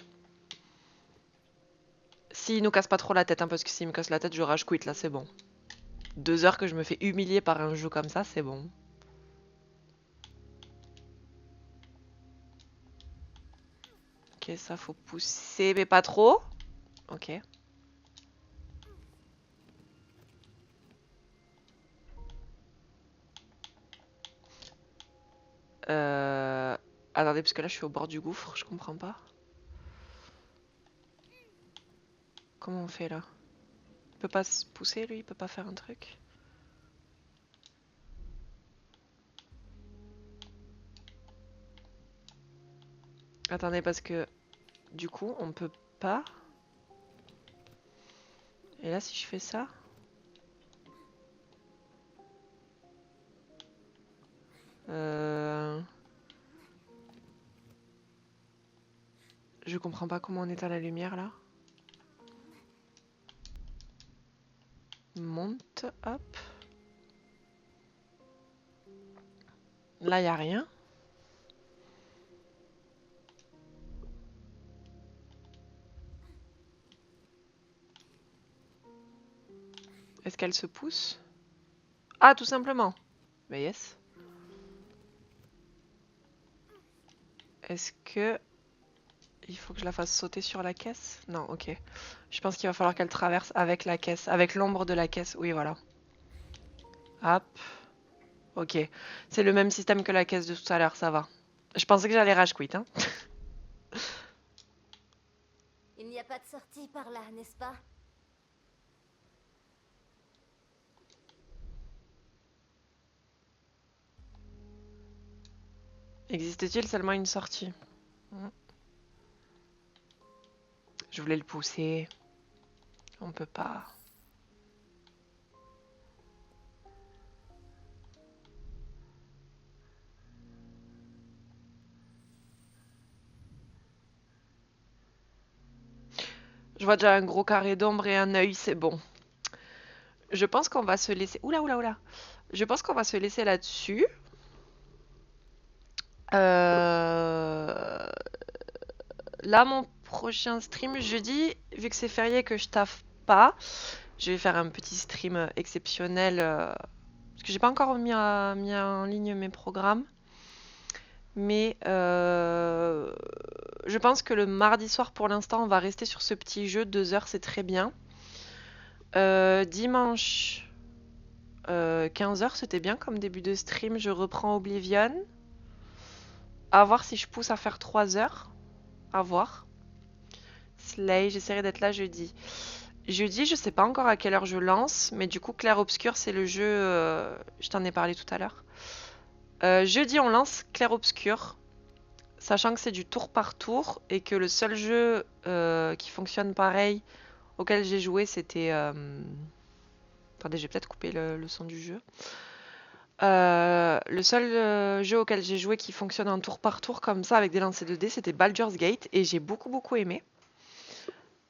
S'il nous casse pas trop la tête, hein, parce que s'il me casse la tête, je rage quit, là c'est bon. 2 heures que je me fais humilier par un jeu comme ça, c'est bon. Ok, ça faut pousser, mais pas trop. Ok. Attendez, parce que là je suis au bord du gouffre, je comprends pas. Comment on fait là? Il peut pas se pousser lui, il peut pas faire un truc? Attendez, parce que du coup on peut pas. Et là si je fais ça... Je comprends pas comment on éteint la lumière là. Monte, hop. Là, y a rien. Est-ce qu'elle se pousse? Ah, tout simplement. Mais yes. Est-ce que... Il faut que je la fasse sauter sur la caisse? Non, ok. Je pense qu'il va falloir qu'elle traverse avec la caisse. Avec l'ombre de la caisse. Oui, voilà. Hop. Ok. C'est le même système que la caisse de tout à l'heure, ça va. Je pensais que j'allais rage quit, hein. Il n'y a pas de sortie par là, n'est-ce pas? Existe-t-il seulement une sortie? Je voulais le pousser. On peut pas. Je vois déjà un gros carré d'ombre et un œil, c'est bon. Je pense qu'on va se laisser... Oula. Je pense qu'on va se laisser là-dessus. Là, mon prochain stream jeudi, vu que c'est férié que je taffe pas, je vais faire un petit stream exceptionnel. Parce que j'ai pas encore mis en ligne mes programmes. Mais je pense que le mardi soir, pour l'instant, on va rester sur ce petit jeu. 2 heures, c'est très bien. Dimanche, 15 heures, c'était bien comme début de stream. Je reprends Oblivion. À voir si je pousse à faire 3 heures. À voir. Slay, j'essaierai d'être là jeudi. Jeudi, je sais pas encore à quelle heure je lance, mais du coup, Clair Obscur, c'est le jeu. Je t'en ai parlé tout à l'heure. Jeudi, on lance Clair Obscur, sachant que c'est du tour par tour et que le seul jeu qui fonctionne pareil auquel j'ai joué, c'était. Attendez, j'ai peut-être coupé le son du jeu. Le seul jeu auquel j'ai joué qui fonctionne en tour par tour comme ça avec des lancers de dés, c'était Baldur's Gate et j'ai beaucoup aimé.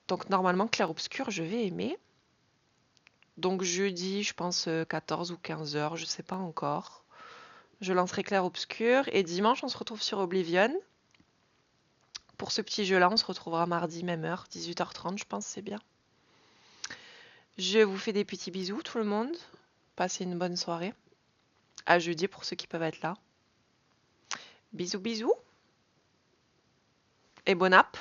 Donc normalement, Clair Obscur, je vais aimer. Donc jeudi, je pense 14 ou 15 heures, je sais pas encore. Je lancerai Clair Obscur et dimanche, on se retrouve sur Oblivion. Pour ce petit jeu-là, on se retrouvera mardi, même heure, 18h30, je pense, c'est bien. Je vous fais des petits bisous, tout le monde. Passez une bonne soirée. À jeudi pour ceux qui peuvent être là. Bisous, bisous. Et bonne app.